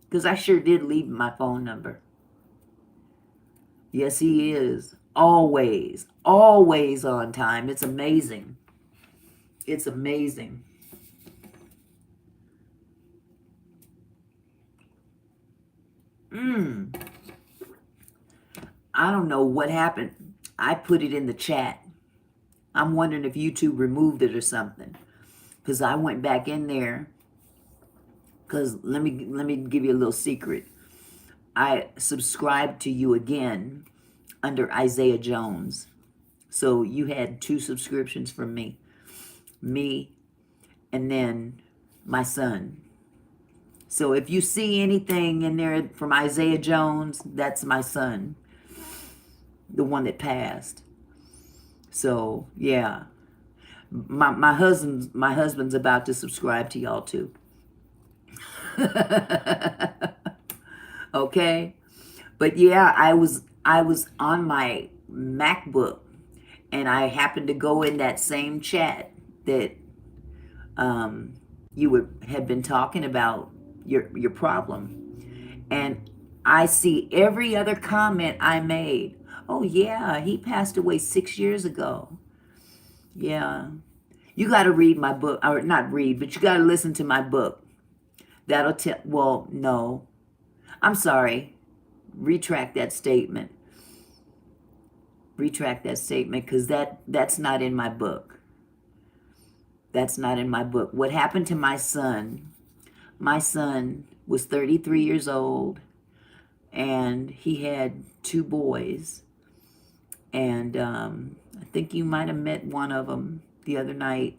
Because I sure did leave my phone number. Yes, he is. Always on time. It's amazing. It's amazing. I don't know what happened. I put it in the chat. I'm wondering if YouTube removed it or something. Because I went back in there. Because let me give you a little secret. I subscribed to you again under Isaiah Jones. So you had 2 subscriptions from me. Me and then my son. So if you see anything in there from Isaiah Jones, that's my son. The one that passed. So, yeah. My husband's about to subscribe to y'all too. Okay? But yeah, I was on my MacBook, and I happened to go in that same chat that um, had been talking about your problem, and I see every other comment I made. Oh yeah, he passed away 6 years ago. Yeah, you got to read my book, or not read, but you got to listen to my book. That'll tell. Well, no, I'm sorry. Retract that statement. Retract that statement, because that's not in my book. That's not in my book. What happened to my son? My son was 33 years old, and he had two boys. And I think you might have met one of them the other night,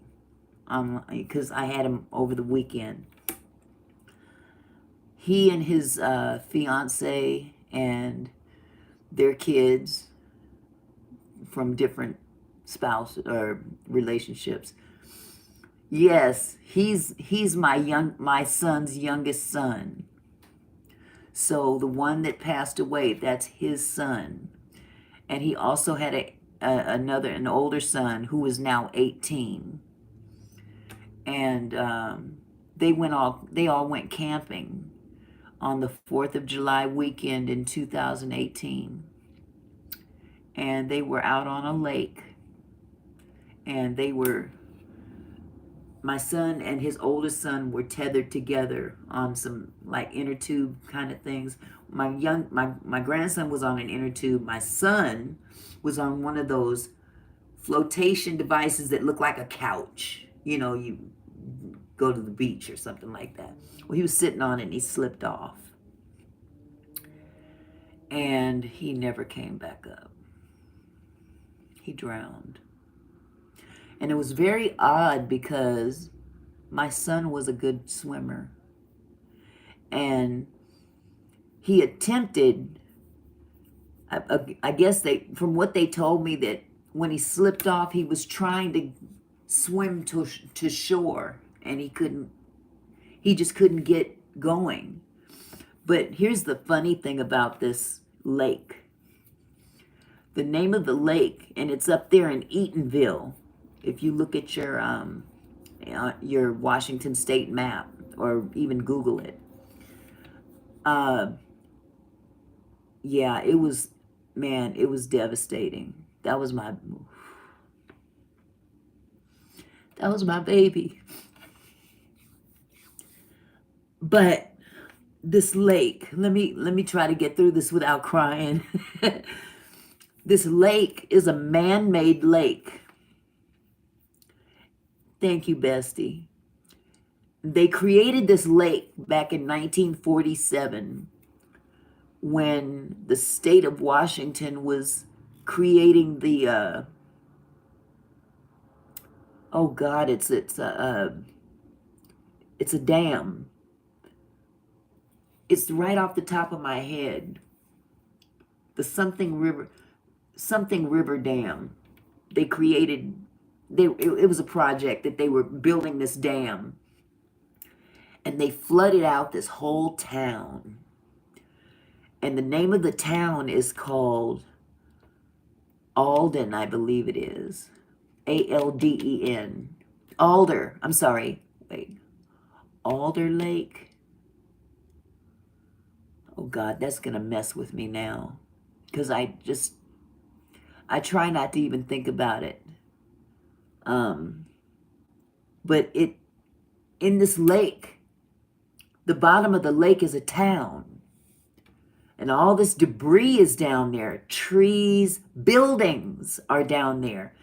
because I had him over the weekend. He and his fiance and their kids from different spouse or relationships. Yes, he's my son's youngest son. So the one that passed away, that's his son. And he also had an older son who is now 18. And they all went camping on the 4th of July weekend in 2018. And they were out on a lake, and my son and his oldest son were tethered together on some like inner tube kind of things. My grandson was on an inner tube. My son was on one of those flotation devices that look like a couch. You go to the beach or something like that. Well, he was sitting on it, and he slipped off, and he never came back up. He drowned. And it was very odd because my son was a good swimmer. And he attempted, I guess from what they told me, that when he slipped off, he was trying to swim to shore, and he just couldn't get going. But here's the funny thing about this lake. The name of the lake, and it's up there in Eatonville. If you look at your Washington State map, or even Google it. Yeah, it was devastating. That was my baby. But this lake, let me try to get through this without crying. This lake is a man-made lake. Thank you, Bestie. They created this lake back in 1947 when the state of Washington was creating the oh God, it's a dam. It's right off the top of my head. The something river dam. They created. It was a project that they were building this dam, and they flooded out this whole town. And the name of the town is called Alden, I believe it is. Alden. Alder. I'm sorry. Wait. Alder Lake. Oh God, that's gonna mess with me now, because I try not to even think about it. But in this lake, the bottom of the lake is a town, and all this debris is down there. Trees, buildings are down there.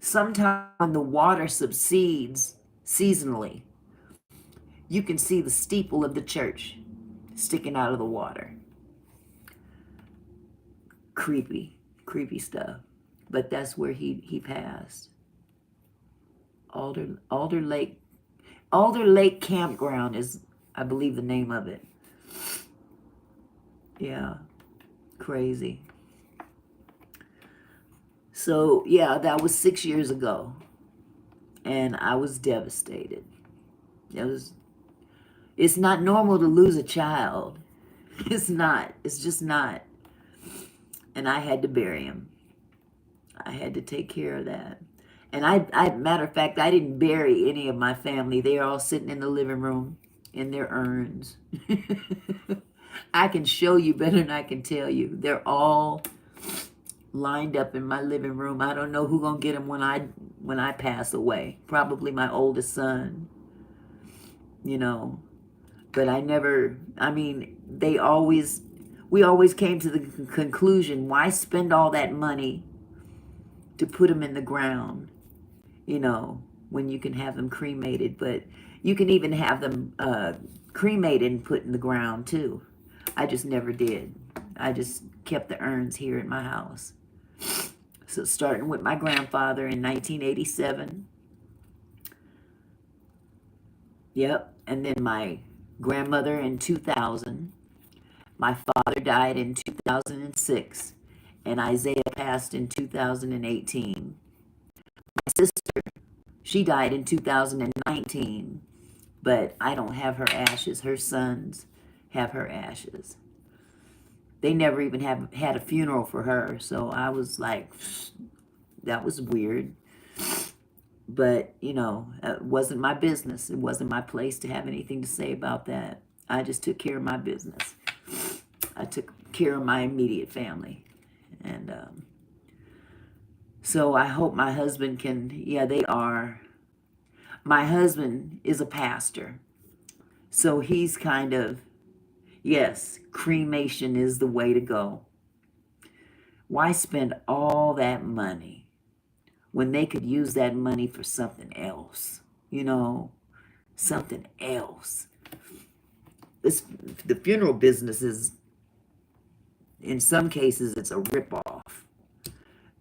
Sometimes when the water subsides seasonally, you can see the steeple of the church sticking out of the water. Creepy stuff. But that's where he passed. Alder Lake Campground is, I believe, the name of it. Yeah, crazy. So yeah, that was 6 years ago. And I was devastated. It's not normal to lose a child. It's not. It's just not. And I had to bury him. I had to take care of that. And matter of fact, I didn't bury any of my family. They're all sitting in the living room in their urns. I can show you better than I can tell you. They're all lined up in my living room. I don't know who gonna get them when I pass away. Probably my oldest son, you know. But we always came to the conclusion, why spend all that money to put them in the ground, when you can have them cremated? But you can even have them cremated and put in the ground too. I just never did. I just kept the urns here at my house. So starting with my grandfather in 1987. Yep. And then my grandmother in 2000. My father died in 2006. And Isaiah passed in 2018. My sister, she died in 2019. But I don't have her ashes. Her sons have her ashes. They never even had a funeral for her. So I was like, that was weird. But, it wasn't my business. It wasn't my place to have anything to say about that. I just took care of my business. I took care of my immediate family. And so I hope my husband can, they are. My husband is a pastor. So he's kind of, yes, cremation is the way to go. Why spend all that money when they could use that money for something else? Something else. The funeral business is, in some cases, it's a ripoff.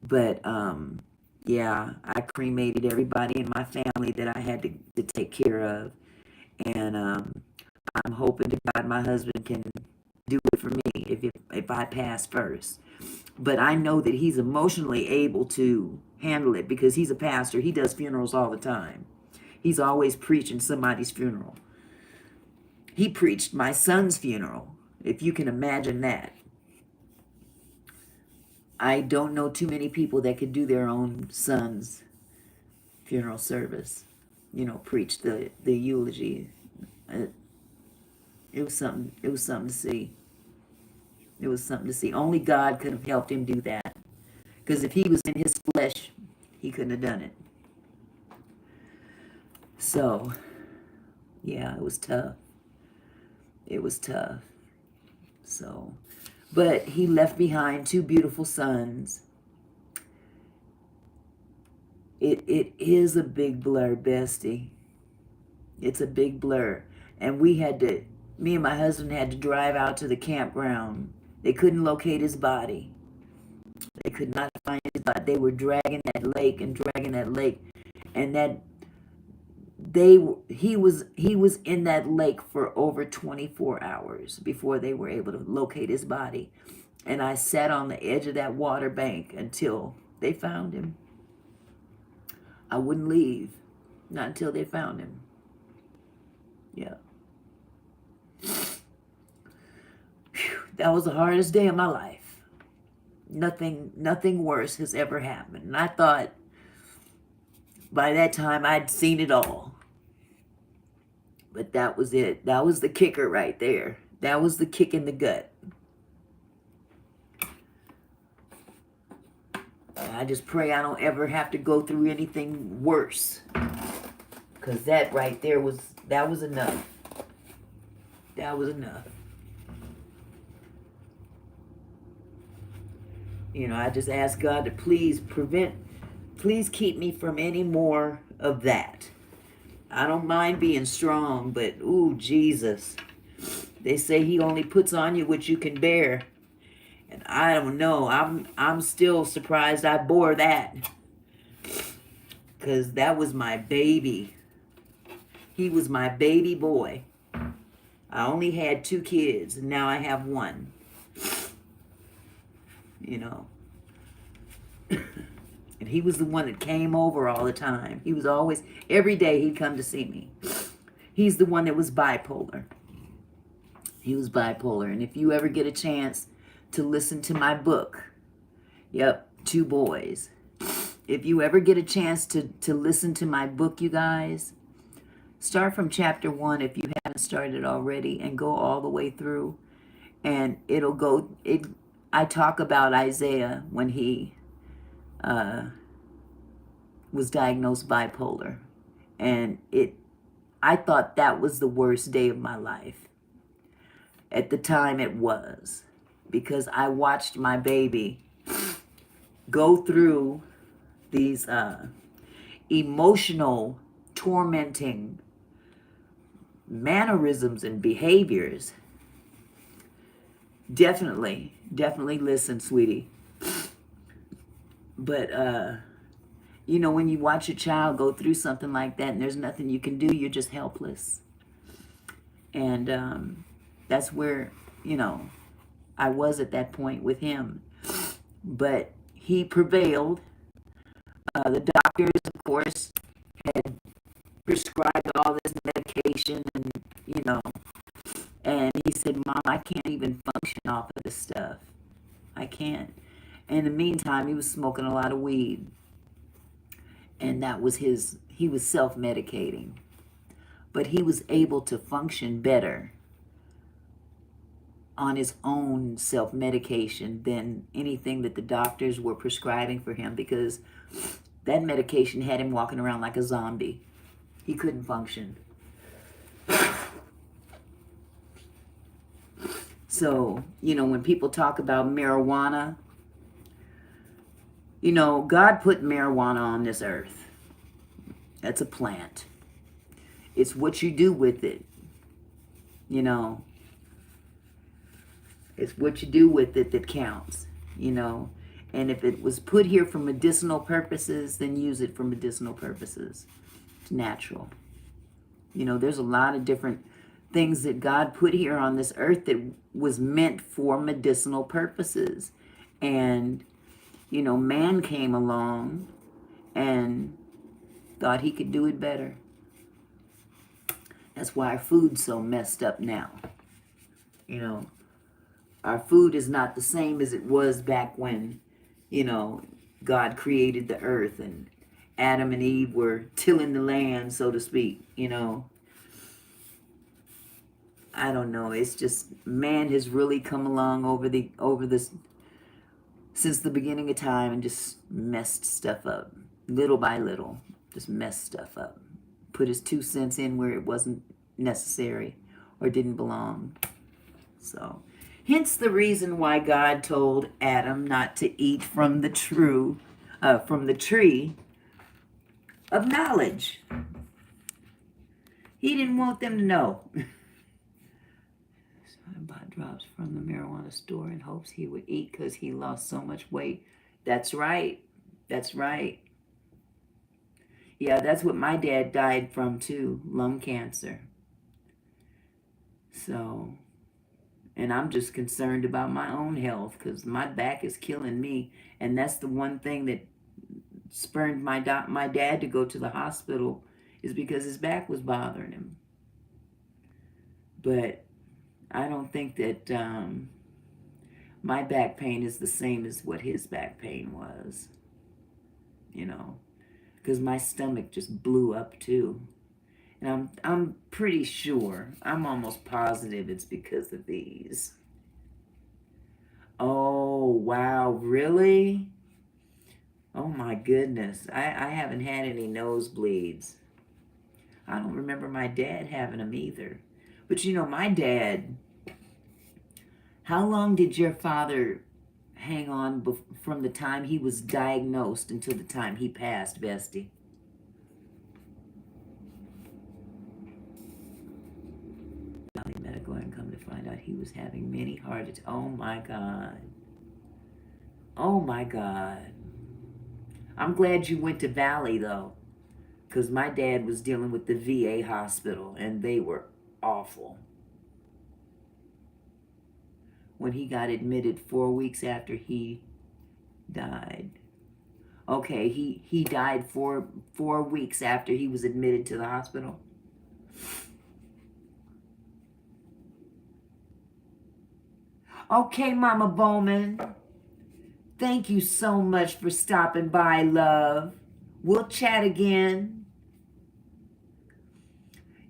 But, I cremated everybody in my family that I had to take care of. And I'm hoping to God my husband can do it for me if I pass first. But I know that he's emotionally able to handle it because he's a pastor. He does funerals all the time. He's always preaching somebody's funeral. He preached my son's funeral, if you can imagine that. I don't know too many people that could do their own son's funeral service, preach the eulogy. It was something to see. It was something to see. Only God could have helped him do that. Because if he was in his flesh, he couldn't have done it. So, it was tough. It was tough. So, but he left behind 2 beautiful sons. It is a big blur, bestie. It's a big blur. And me and my husband had to drive out to the campground. They couldn't locate his body. They could not find his body. They were dragging that lake. And he was in that lake for over 24 hours before they were able to locate his body. And I sat on the edge of that water bank until they found him. I wouldn't leave, not until they found him. Yeah. Whew, that was the hardest day of my life. Nothing worse has ever happened. And I thought by that time I'd seen it all. But that was it. That was the kicker right there. That was the kick in the gut. I just pray I don't ever have to go through anything worse. Because that right there was enough. That was enough. I just ask God to please keep me from any more of that. I don't mind being strong, but ooh, Jesus. They say he only puts on you what you can bear. And I don't know. I'm still surprised I bore that. Because that was my baby. He was my baby boy. I only had 2 kids, and now I have 1. And he was the one that came over all the time. He was always, every day he'd come to see me. He's the one that was bipolar. He was bipolar. And if you ever get a chance to listen to my book, yep, Two Boys. If you ever get a chance to listen to my book, you guys, start from chapter 1 if you haven't started already and go all the way through. And I talk about Isaiah when he was diagnosed bipolar. And I thought that was the worst day of my life. At the time it was. Because I watched my baby go through these emotional, tormenting mannerisms and behaviors. Definitely listen, sweetie. But, when you watch a child go through something like that and there's nothing you can do, you're just helpless. And that's where, I was at that point with him. But he prevailed. The doctors, of course, had prescribed all this medication and he said, Mom, I can't even function off of this stuff. I can't. In the meantime, he was smoking a lot of weed. And that was he was self-medicating. But he was able to function better on his own self-medication than anything that the doctors were prescribing for him, because that medication had him walking around like a zombie. He couldn't function. So, when people talk about marijuana, God put marijuana on this earth. That's a plant. It's what you do with it. It's what you do with it that counts, And if it was put here for medicinal purposes, then use it for medicinal purposes. It's natural. There's a lot of different things that God put here on this earth that was meant for medicinal purposes. And, man came along and thought he could do it better. That's why our food's so messed up now. Our food is not the same as it was back when, God created the earth and Adam and Eve were tilling the land, so to speak, I don't know. It's just, man has really come along over this since the beginning of time and just messed stuff up. Little by little, just messed stuff up. Put his 2 cents in where it wasn't necessary or didn't belong. So, hence the reason why God told Adam not to eat from the tree of knowledge. He didn't want them to know. So I bought drops from the marijuana store in hopes he would eat because he lost so much weight. That's right. That's right. Yeah, that's what my dad died from too, lung cancer. So, and I'm just concerned about my own health because my back is killing me. And that's the one thing that spurred my dad to go to the hospital, is because his back was bothering him. But I don't think that my back pain is the same as what his back pain was, because my stomach just blew up too. And I'm pretty sure, I'm almost positive it's because of these. Oh, wow, really? Oh my goodness, I haven't had any nosebleeds. I don't remember my dad having them either. But my dad, how long did your father hang on from the time he was diagnosed until the time he passed, Bestie? Valley Medical, and come to find out he was having many heart attacks. Oh my God. Oh my God. I'm glad you went to Valley though, because my dad was dealing with the VA hospital and they were awful. When he got admitted 4 weeks after he died. Okay, he died 4 weeks after he was admitted to the hospital. Okay, Mama Bowman. Thank you so much for stopping by, love. We'll chat again.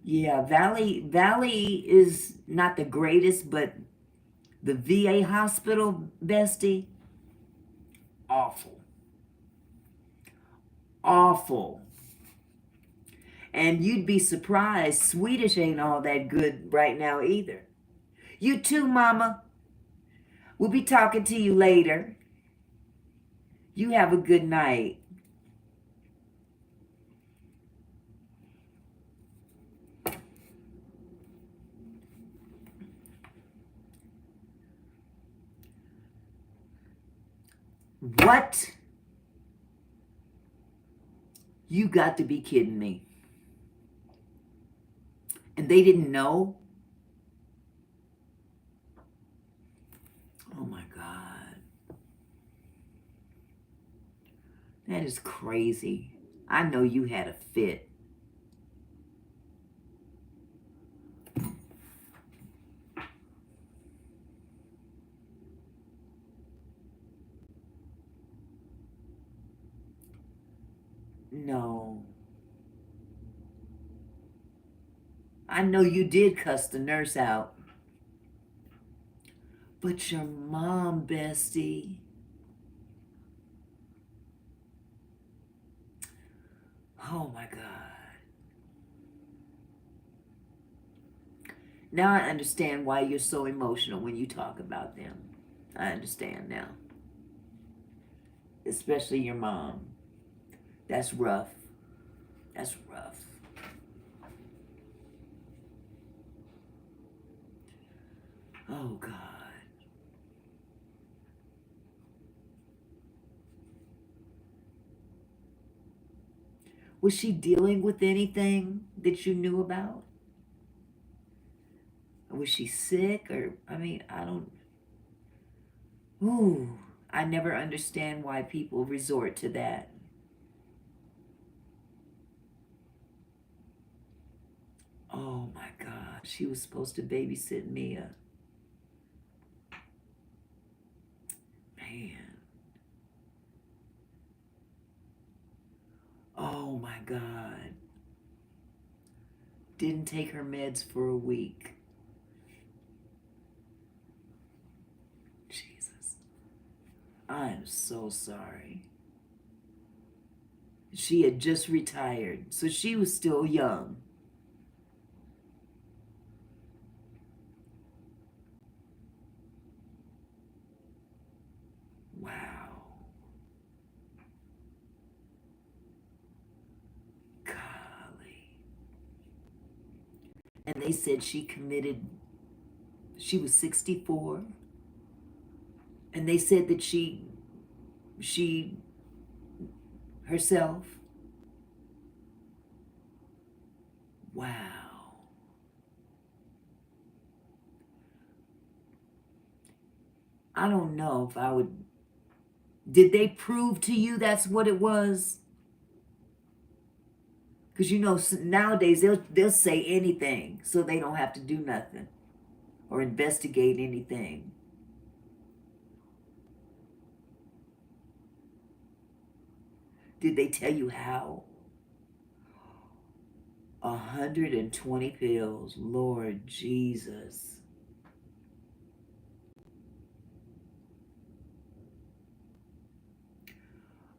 Yeah, Valley is not the greatest, but the VA hospital, bestie, awful. Awful. And you'd be surprised, Swedish ain't all that good right now either. You too, Mama. We'll be talking to you later. You have a good night. What? You got to be kidding me. And they didn't know? Oh my God. That is crazy. I know you had a fit. No. I know you did cuss the nurse out. But your mom, bestie. Oh my God. Now I understand why you're so emotional when you talk about them. I understand now. Especially your mom. That's rough. That's rough. Oh God. Was she dealing with anything that you knew about? Was she sick or, I mean, I don't, ooh, I never understand why people resort to that. Oh my God, she was supposed to babysit Mia. Man. Oh my God. Didn't take her meds for a week. Jesus. I am so sorry. She had just retired, so she was still young. Wow. Golly. And they said she was 64. And they said that she herself. Wow. I don't know if I would. Did they prove to you that's what it was? Because you know nowadays they'll say anything so they don't have to do nothing or investigate anything. Did they tell you how? 120 pills, Lord Jesus.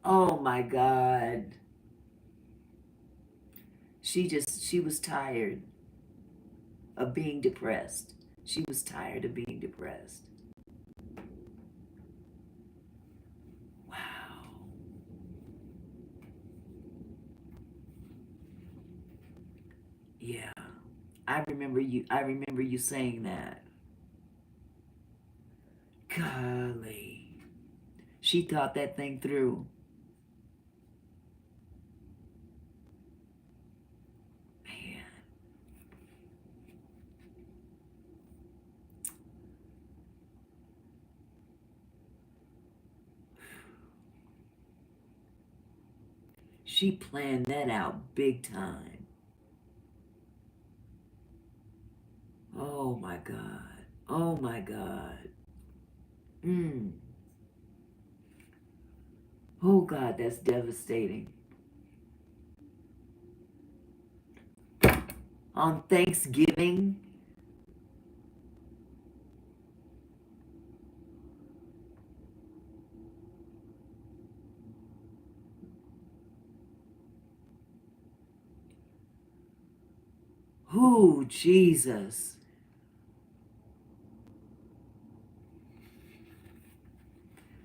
Oh my God. She was tired of being depressed. She was tired of being depressed. Wow. Yeah. I remember you saying that. Golly. She thought that thing through. Man. She planned that out big time. Oh my God. Oh my God. Mm. Oh God, that's devastating. On Thanksgiving, oh Jesus.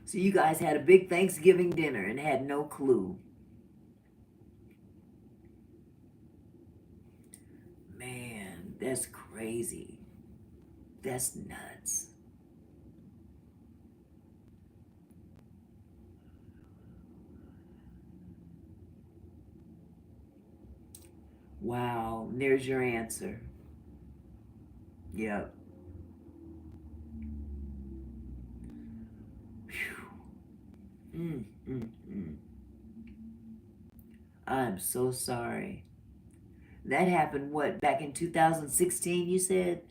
So you guys had a big Thanksgiving dinner and had no clue. Man, that's crazy. That's nuts. Wow, there's your answer. Yep. Mm, mm, mm. I'm so sorry. That happened, what, back in 2016, you said?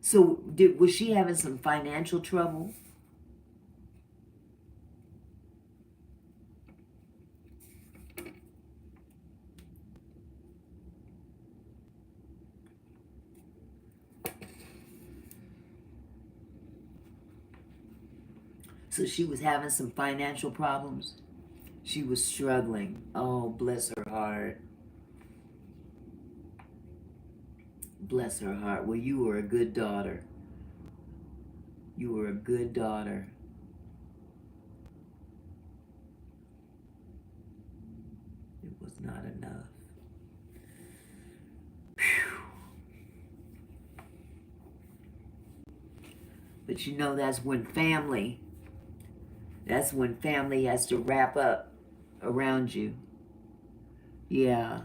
So, was she having some financial trouble? So, she was having some financial problems? She was struggling. Oh, bless her heart. Bless her heart. Well, you were a good daughter. You were a good daughter. It was not enough. Whew. But you know, that's when family has to wrap up around you. Yeah.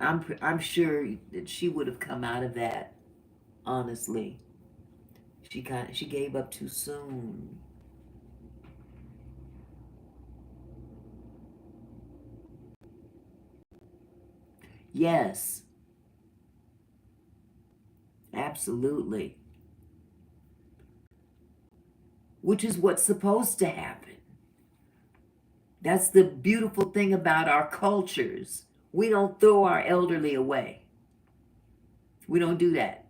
I'm sure that she would have come out of that, honestly. She gave up too soon. Yes, absolutely. Which is what's supposed to happen. That's the beautiful thing about our cultures. We don't throw our elderly away. We don't do that.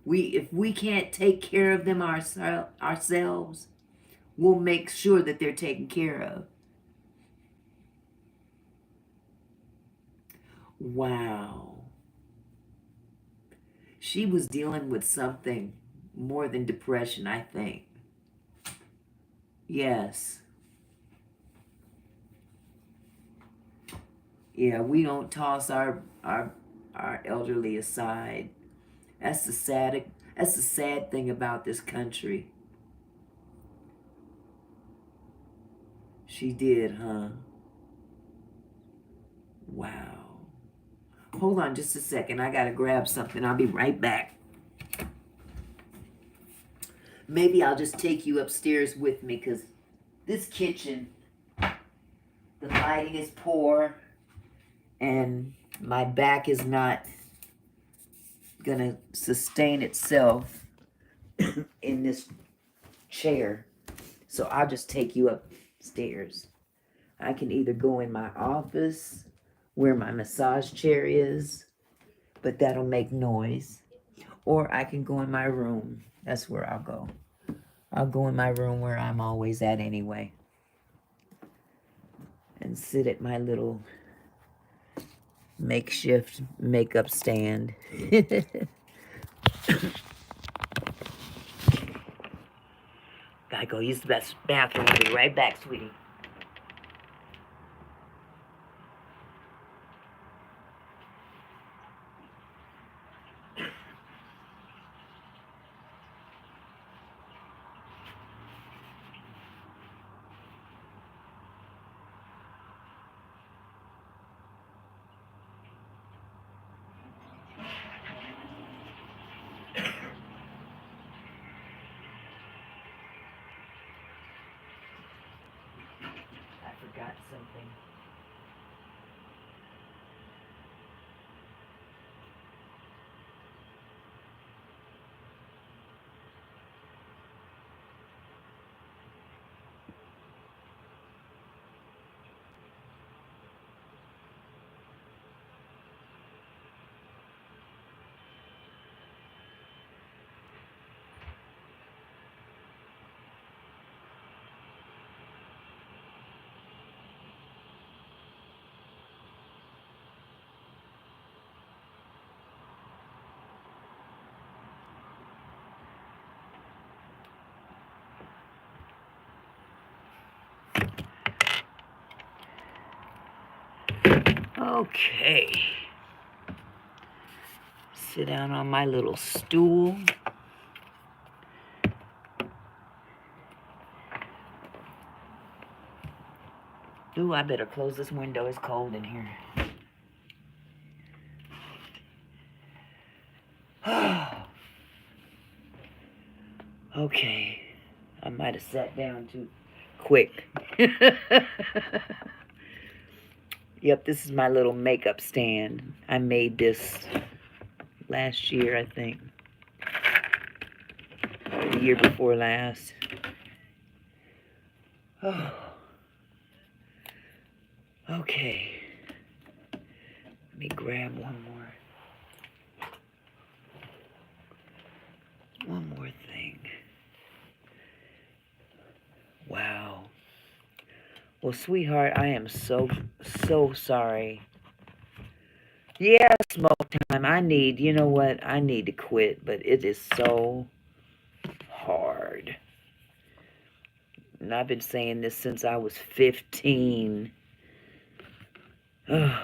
If we can't take care of them ourselves, we'll make sure that they're taken care of. Wow. She was dealing with something more than depression, I think. Yes. Yeah, we don't toss our elderly aside. That's the sad thing about this country. She did, huh? Wow. Hold on just a second. I gotta grab something. I'll be right back. Maybe I'll just take you upstairs with me because this kitchen, the lighting is poor and my back is not gonna sustain itself in this chair. So I'll just take you upstairs. I can either go in my office where my massage chair is, but that'll make noise, or I can go in my room. That's where I'll go. I'll go in my room where I'm always at anyway and sit at my little makeshift makeup stand. Gotta go use the bathroom. I'll be right back, sweetie. something. Okay. Sit down on my little stool. Ooh, I better close this window. It's cold in here. Okay. I might have sat down too quick. Yep, this is my little makeup stand. I made this last year, I think. Or the year before last. Oh. Okay. Let me grab one more thing. Wow. Well, sweetheart, I am so sorry. Yeah, smoke time. You know what? I need to quit, but it is so hard. And I've been saying this since I was 15. I'm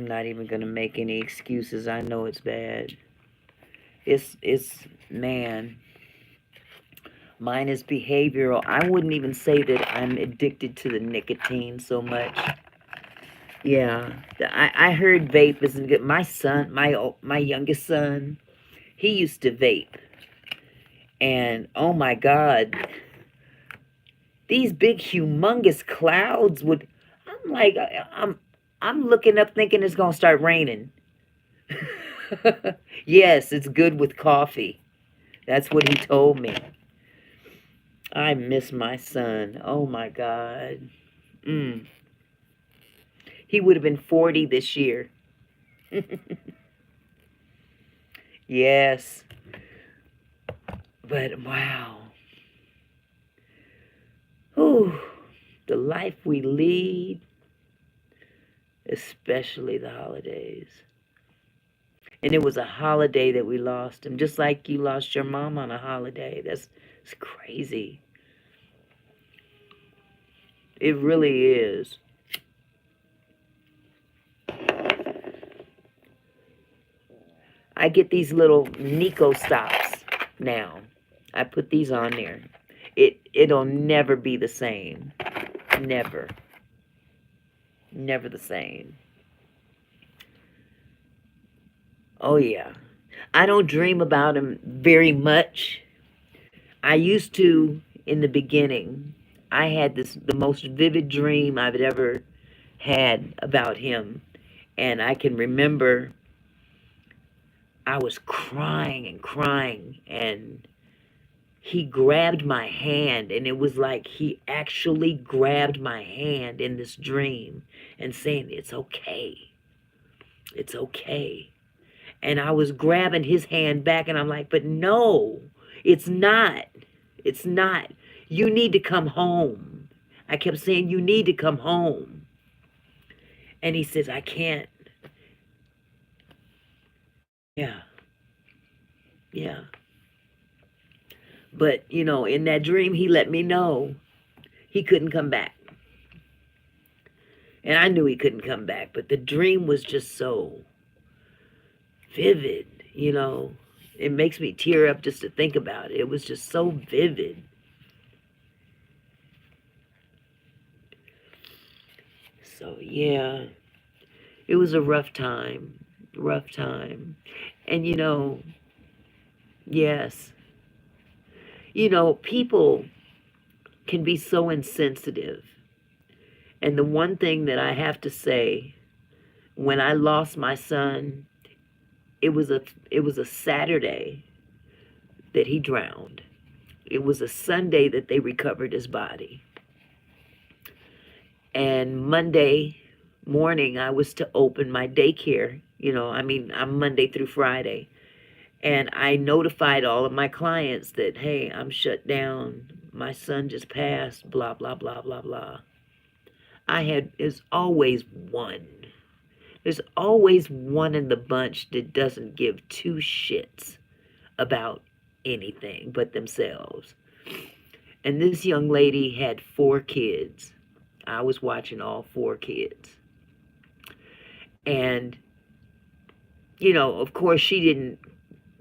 not even going to make any excuses. I know it's bad. Man, mine is behavioral. I wouldn't even say that I'm addicted to the nicotine so much. Yeah, I heard vape isn't good. My son, my youngest son, he used to vape. And oh my God, these big humongous clouds would, I'm like, I'm looking up thinking it's going to start raining. Yes, it's good with coffee. That's what he told me. I miss my son. Oh my God. He would have been 40 this year. Yes. But wow. Whew. The life we lead, especially the holidays. And it was a holiday that we lost him, just like you lost your mom on a holiday. It's crazy. It really is. I get these little Nico stops now. I put these on there. It'll never be the same. Never. Never the same. Oh yeah. I don't dream about him very much. I used to in the beginning. I had the most vivid dream I've ever had about him. And I can remember I was crying and crying, and he grabbed my hand, and it was like he actually grabbed my hand in this dream and saying, "It's okay. It's okay." And I was grabbing his hand back, and I'm like, "But no, it's not. It's not. You need to come home." I kept saying, "You need to come home." And he says, "I can't." Yeah. Yeah. But, in that dream, he let me know he couldn't come back. And I knew he couldn't come back, but the dream was just so vivid. It makes me tear up just to think about it. It was just so vivid. So, yeah, it was a rough time. Rough time. And, yes, people can be so insensitive. And the one thing that I have to say, when I lost my son, it was a it was a Saturday that he drowned. It was a Sunday that they recovered his body. And Monday morning, I was to open my daycare. I'm Monday through Friday. And I notified all of my clients that, hey, I'm shut down. My son just passed, blah, blah, blah, blah, blah. There's always one. There's always one in the bunch that doesn't give two shits about anything but themselves. And this young lady had 4 kids. I was watching all 4 kids. And, of course, she didn't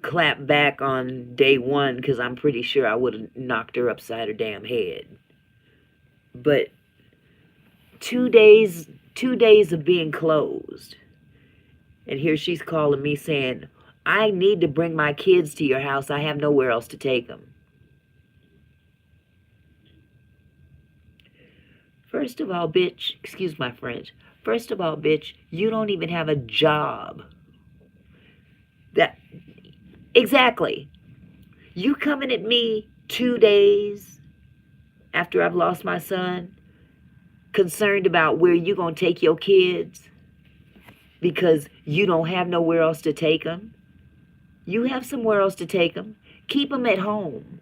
clap back on day 1 because I'm pretty sure I would have knocked her upside her damn head. But 2 days of being closed, and here she's calling me saying, I need to bring my kids to your house. I have nowhere else to take them. First of all, bitch, excuse my French. First of all, bitch, you don't even have a job. Exactly. You coming at me 2 days after I've lost my son, concerned about where you gonna take your kids because you don't have nowhere else to take them. You have somewhere else to take them. Keep them at home.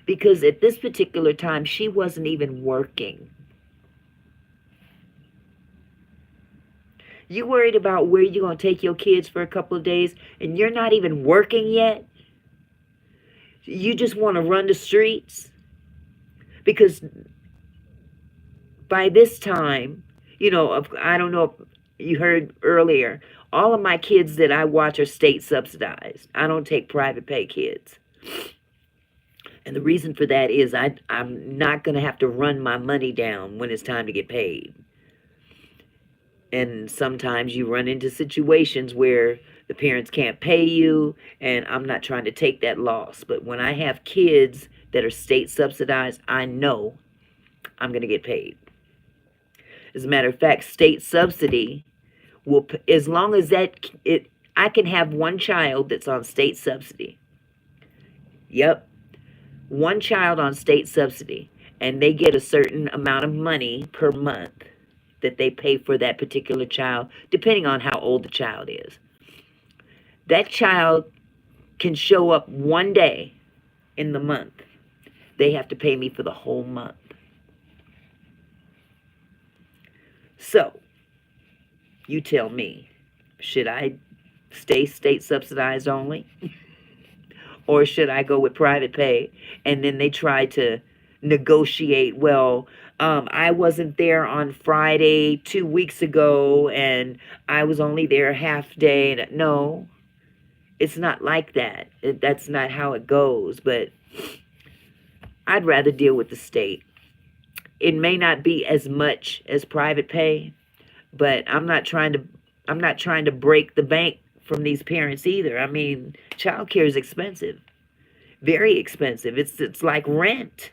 Because at this particular time, she wasn't even working. You worried about where you're going to take your kids for a couple of days, and you're not even working yet? You just want to run the streets? Because by this time, I don't know if you heard earlier, all of my kids that I watch are state subsidized. I don't take private pay kids. And the reason for that is I'm not going to have to run my money down when it's time to get paid. And sometimes you run into situations where the parents can't pay you, and I'm not trying to take that loss. But when I have kids that are state subsidized, I know I'm going to get paid. As a matter of fact, state subsidy will, as long as I can have one child that's on state subsidy. Yep. One child on state subsidy, and they get a certain amount of money per month that they pay for that particular child, depending on how old the child is. That child can show up one day in the month. They have to pay me for the whole month. So, you tell me, should I stay state subsidized only? Or should I go with private pay? And then they try to negotiate, well, I wasn't there on Friday 2 weeks ago, and I was only there a half day. No, it's not like that. That's not how it goes. But I'd rather deal with the state. It may not be as much as private pay, but I'm not trying to break the bank from these parents either. I mean, childcare is expensive. Very expensive. It's like rent.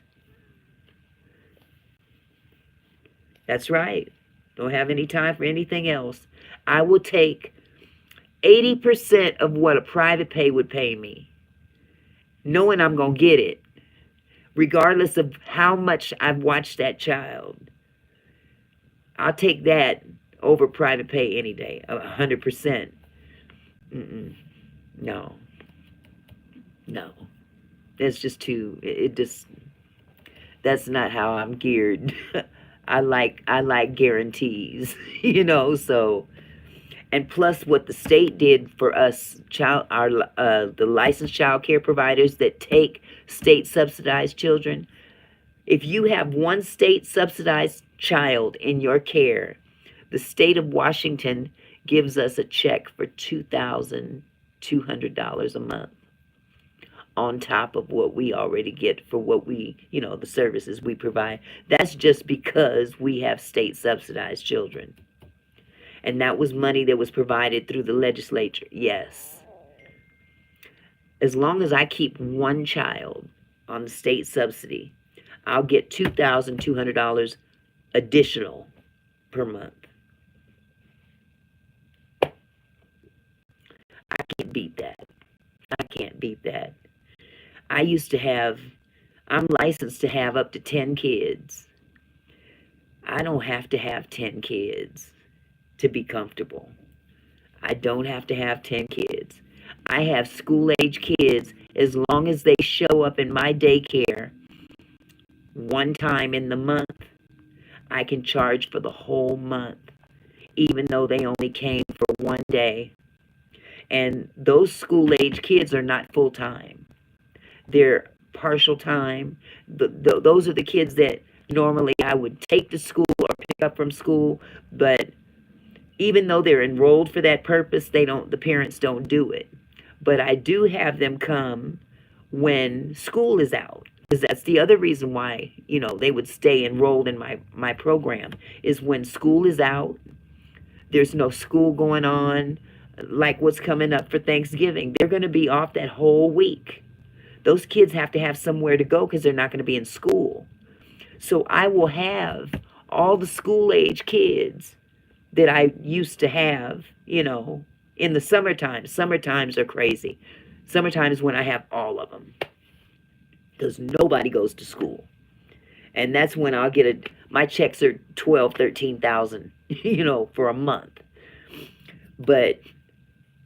That's right. Don't have any time for anything else. I will take 80% of what a private pay would pay me, knowing I'm going to get it, regardless of how much I've watched that child. I'll take that over private pay any day, 100%. No. That's just that's not how I'm geared. I like guarantees, so, and plus what the state did for us, the licensed child care providers that take state subsidized children. If you have one state subsidized child in your care, the state of Washington gives us a check for $2,200 a month on top of what we already get for what we, the services we provide. That's just because we have state subsidized children. And that was money that was provided through the legislature. Yes. As long as I keep one child on the state subsidy, I'll get $2,200 additional per month. I can't beat that. I can't beat that. I used to have, I'm licensed to have up to 10 kids. I don't have to have 10 kids to be comfortable. I don't have to have 10 kids. I have school age kids as long as they show up in my daycare one time in the month. I can charge for the whole month, even though they only came for one day. And those school age kids are not full time. They're partial time. Those are the kids that normally I would take to school or pick up from school, but even though they're enrolled for that purpose, the parents don't do it. But I do have them come when school is out. Because that's the other reason why, they would stay enrolled in my program, is when school is out, there's no school going on, like what's coming up for Thanksgiving. They're going to be off that whole week. Those kids have to have somewhere to go because they're not going to be in school. So I will have all the school age kids that I used to have, in the summertime. Summertimes are crazy. Summertime is when I have all of them because nobody goes to school. And that's when I'll get my checks are 12, 13,000, for a month. But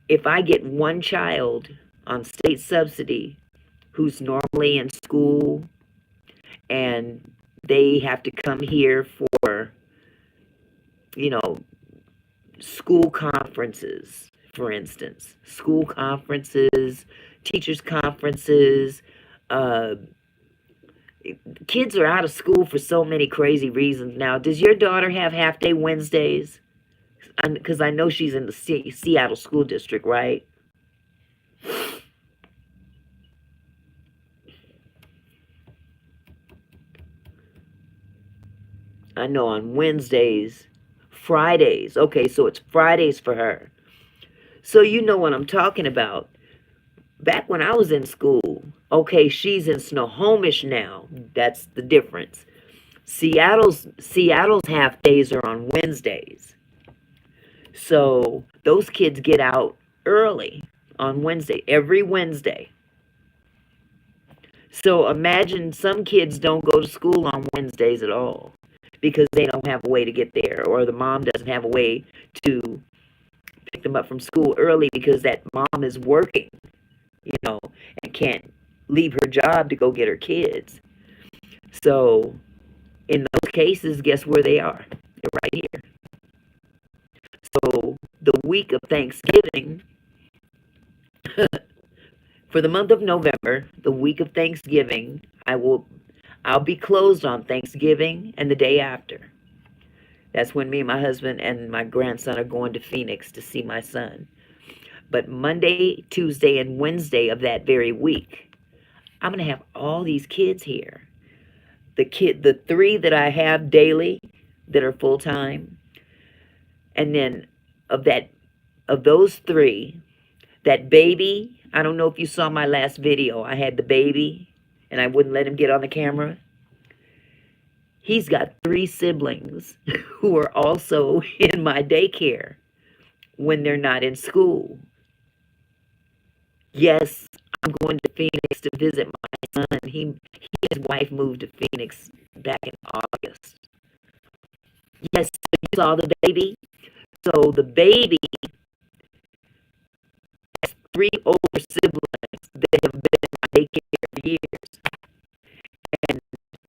if I get one child on state subsidy who's normally in school and they have to come here for, school conferences, for instance, school conferences, teachers' conferences, kids are out of school for so many crazy reasons now. Does your daughter have half-day Wednesdays? Because I know she's in the Seattle School District, right? I know on Wednesdays, Fridays. Okay, so it's Fridays for her. So you know what I'm talking about. Back when I was in school, okay, she's in Snohomish now. That's the difference. Seattle's half days are on Wednesdays. So those kids get out early on Wednesday, every Wednesday. So imagine some kids don't go to school on Wednesdays at all because they don't have a way to get there, or the mom doesn't have a way to pick them up from school early because that mom is working, and can't leave her job to go get her kids. So in those cases, guess where they are? They're right here. So the week of Thanksgiving, for the month of November, the week of Thanksgiving, I'll be closed on Thanksgiving and the day after. That's when me and my husband and my grandson are going to Phoenix to see my son. But Monday, Tuesday, and Wednesday of that very week, I'm going to have all these kids here. The three that I have daily that are full time, and then of those three, that baby, I don't know if you saw my last video. I had the baby and I wouldn't let him get on the camera. He's got 3 siblings who are also in my daycare when they're not in school. Yes, I'm going to Phoenix to visit my son. He and his wife moved to Phoenix back in August. Yes, you saw the baby? So the baby has 3 older siblings that have been in my daycare for years. And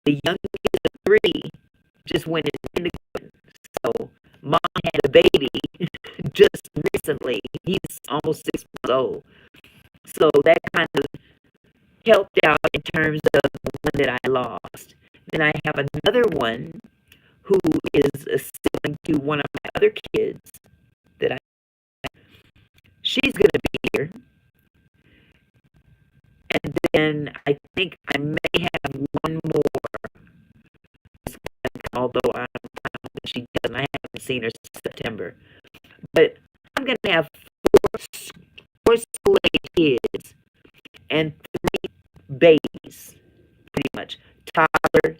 the youngest of 3 just went in kindergarten. So mom had a baby just recently. He's almost 6 months old. So that kind of helped out in terms of the one that I lost. Then I have another one who is a sibling to one of my other kids that she's going to be here. And then I think I may have one more, although I don't think she doesn't. I haven't seen her since September. But I'm going to have 4 school-age kids and 3 babies, pretty much. Toddler,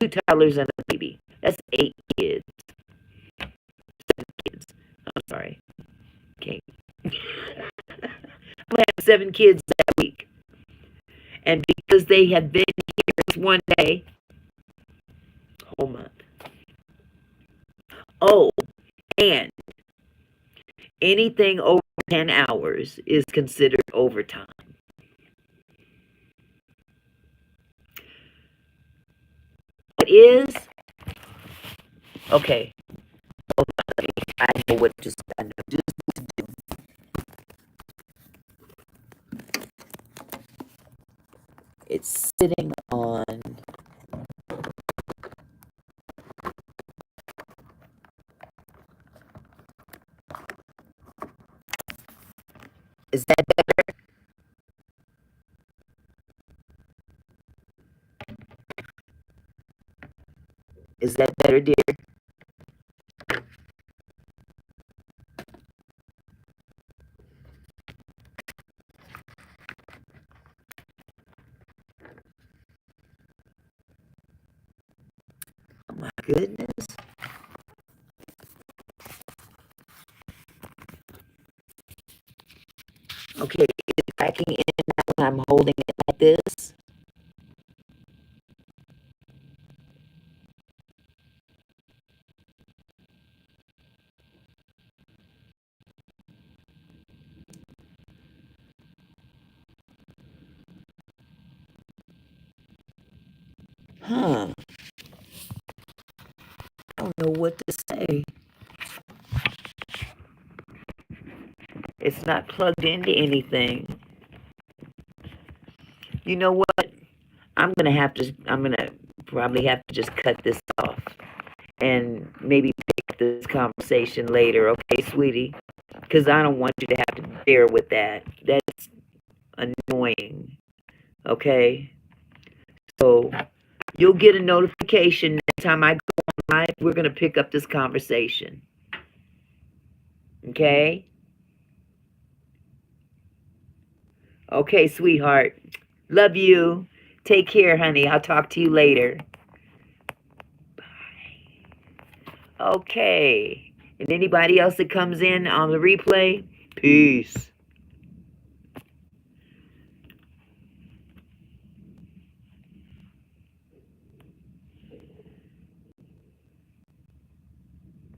2 toddlers and a baby. That's 8 kids. 7 kids. I'm sorry. Okay. I'm gonna have 7 kids that week. And because they have been here one day, whole month. Oh, and anything over 10 hours is considered overtime. It is? Okay. I know what I know just what to do. It's sitting on. Is that better? Is that better, dear? Oh my goodness. Okay, it's backing in when I'm holding it like this. Huh. I don't know what to say. It's not plugged into anything. You know what? I'm gonna probably have to just cut this off and maybe pick up this conversation later, okay, sweetie? Because I don't want you to have to bear with that. That's annoying, okay? So you'll get a notification next time I go live. We're gonna pick up this conversation, okay? Okay, sweetheart. Love you. Take care, honey. I'll talk to you later. Okay. And anybody else that comes in on the replay, peace.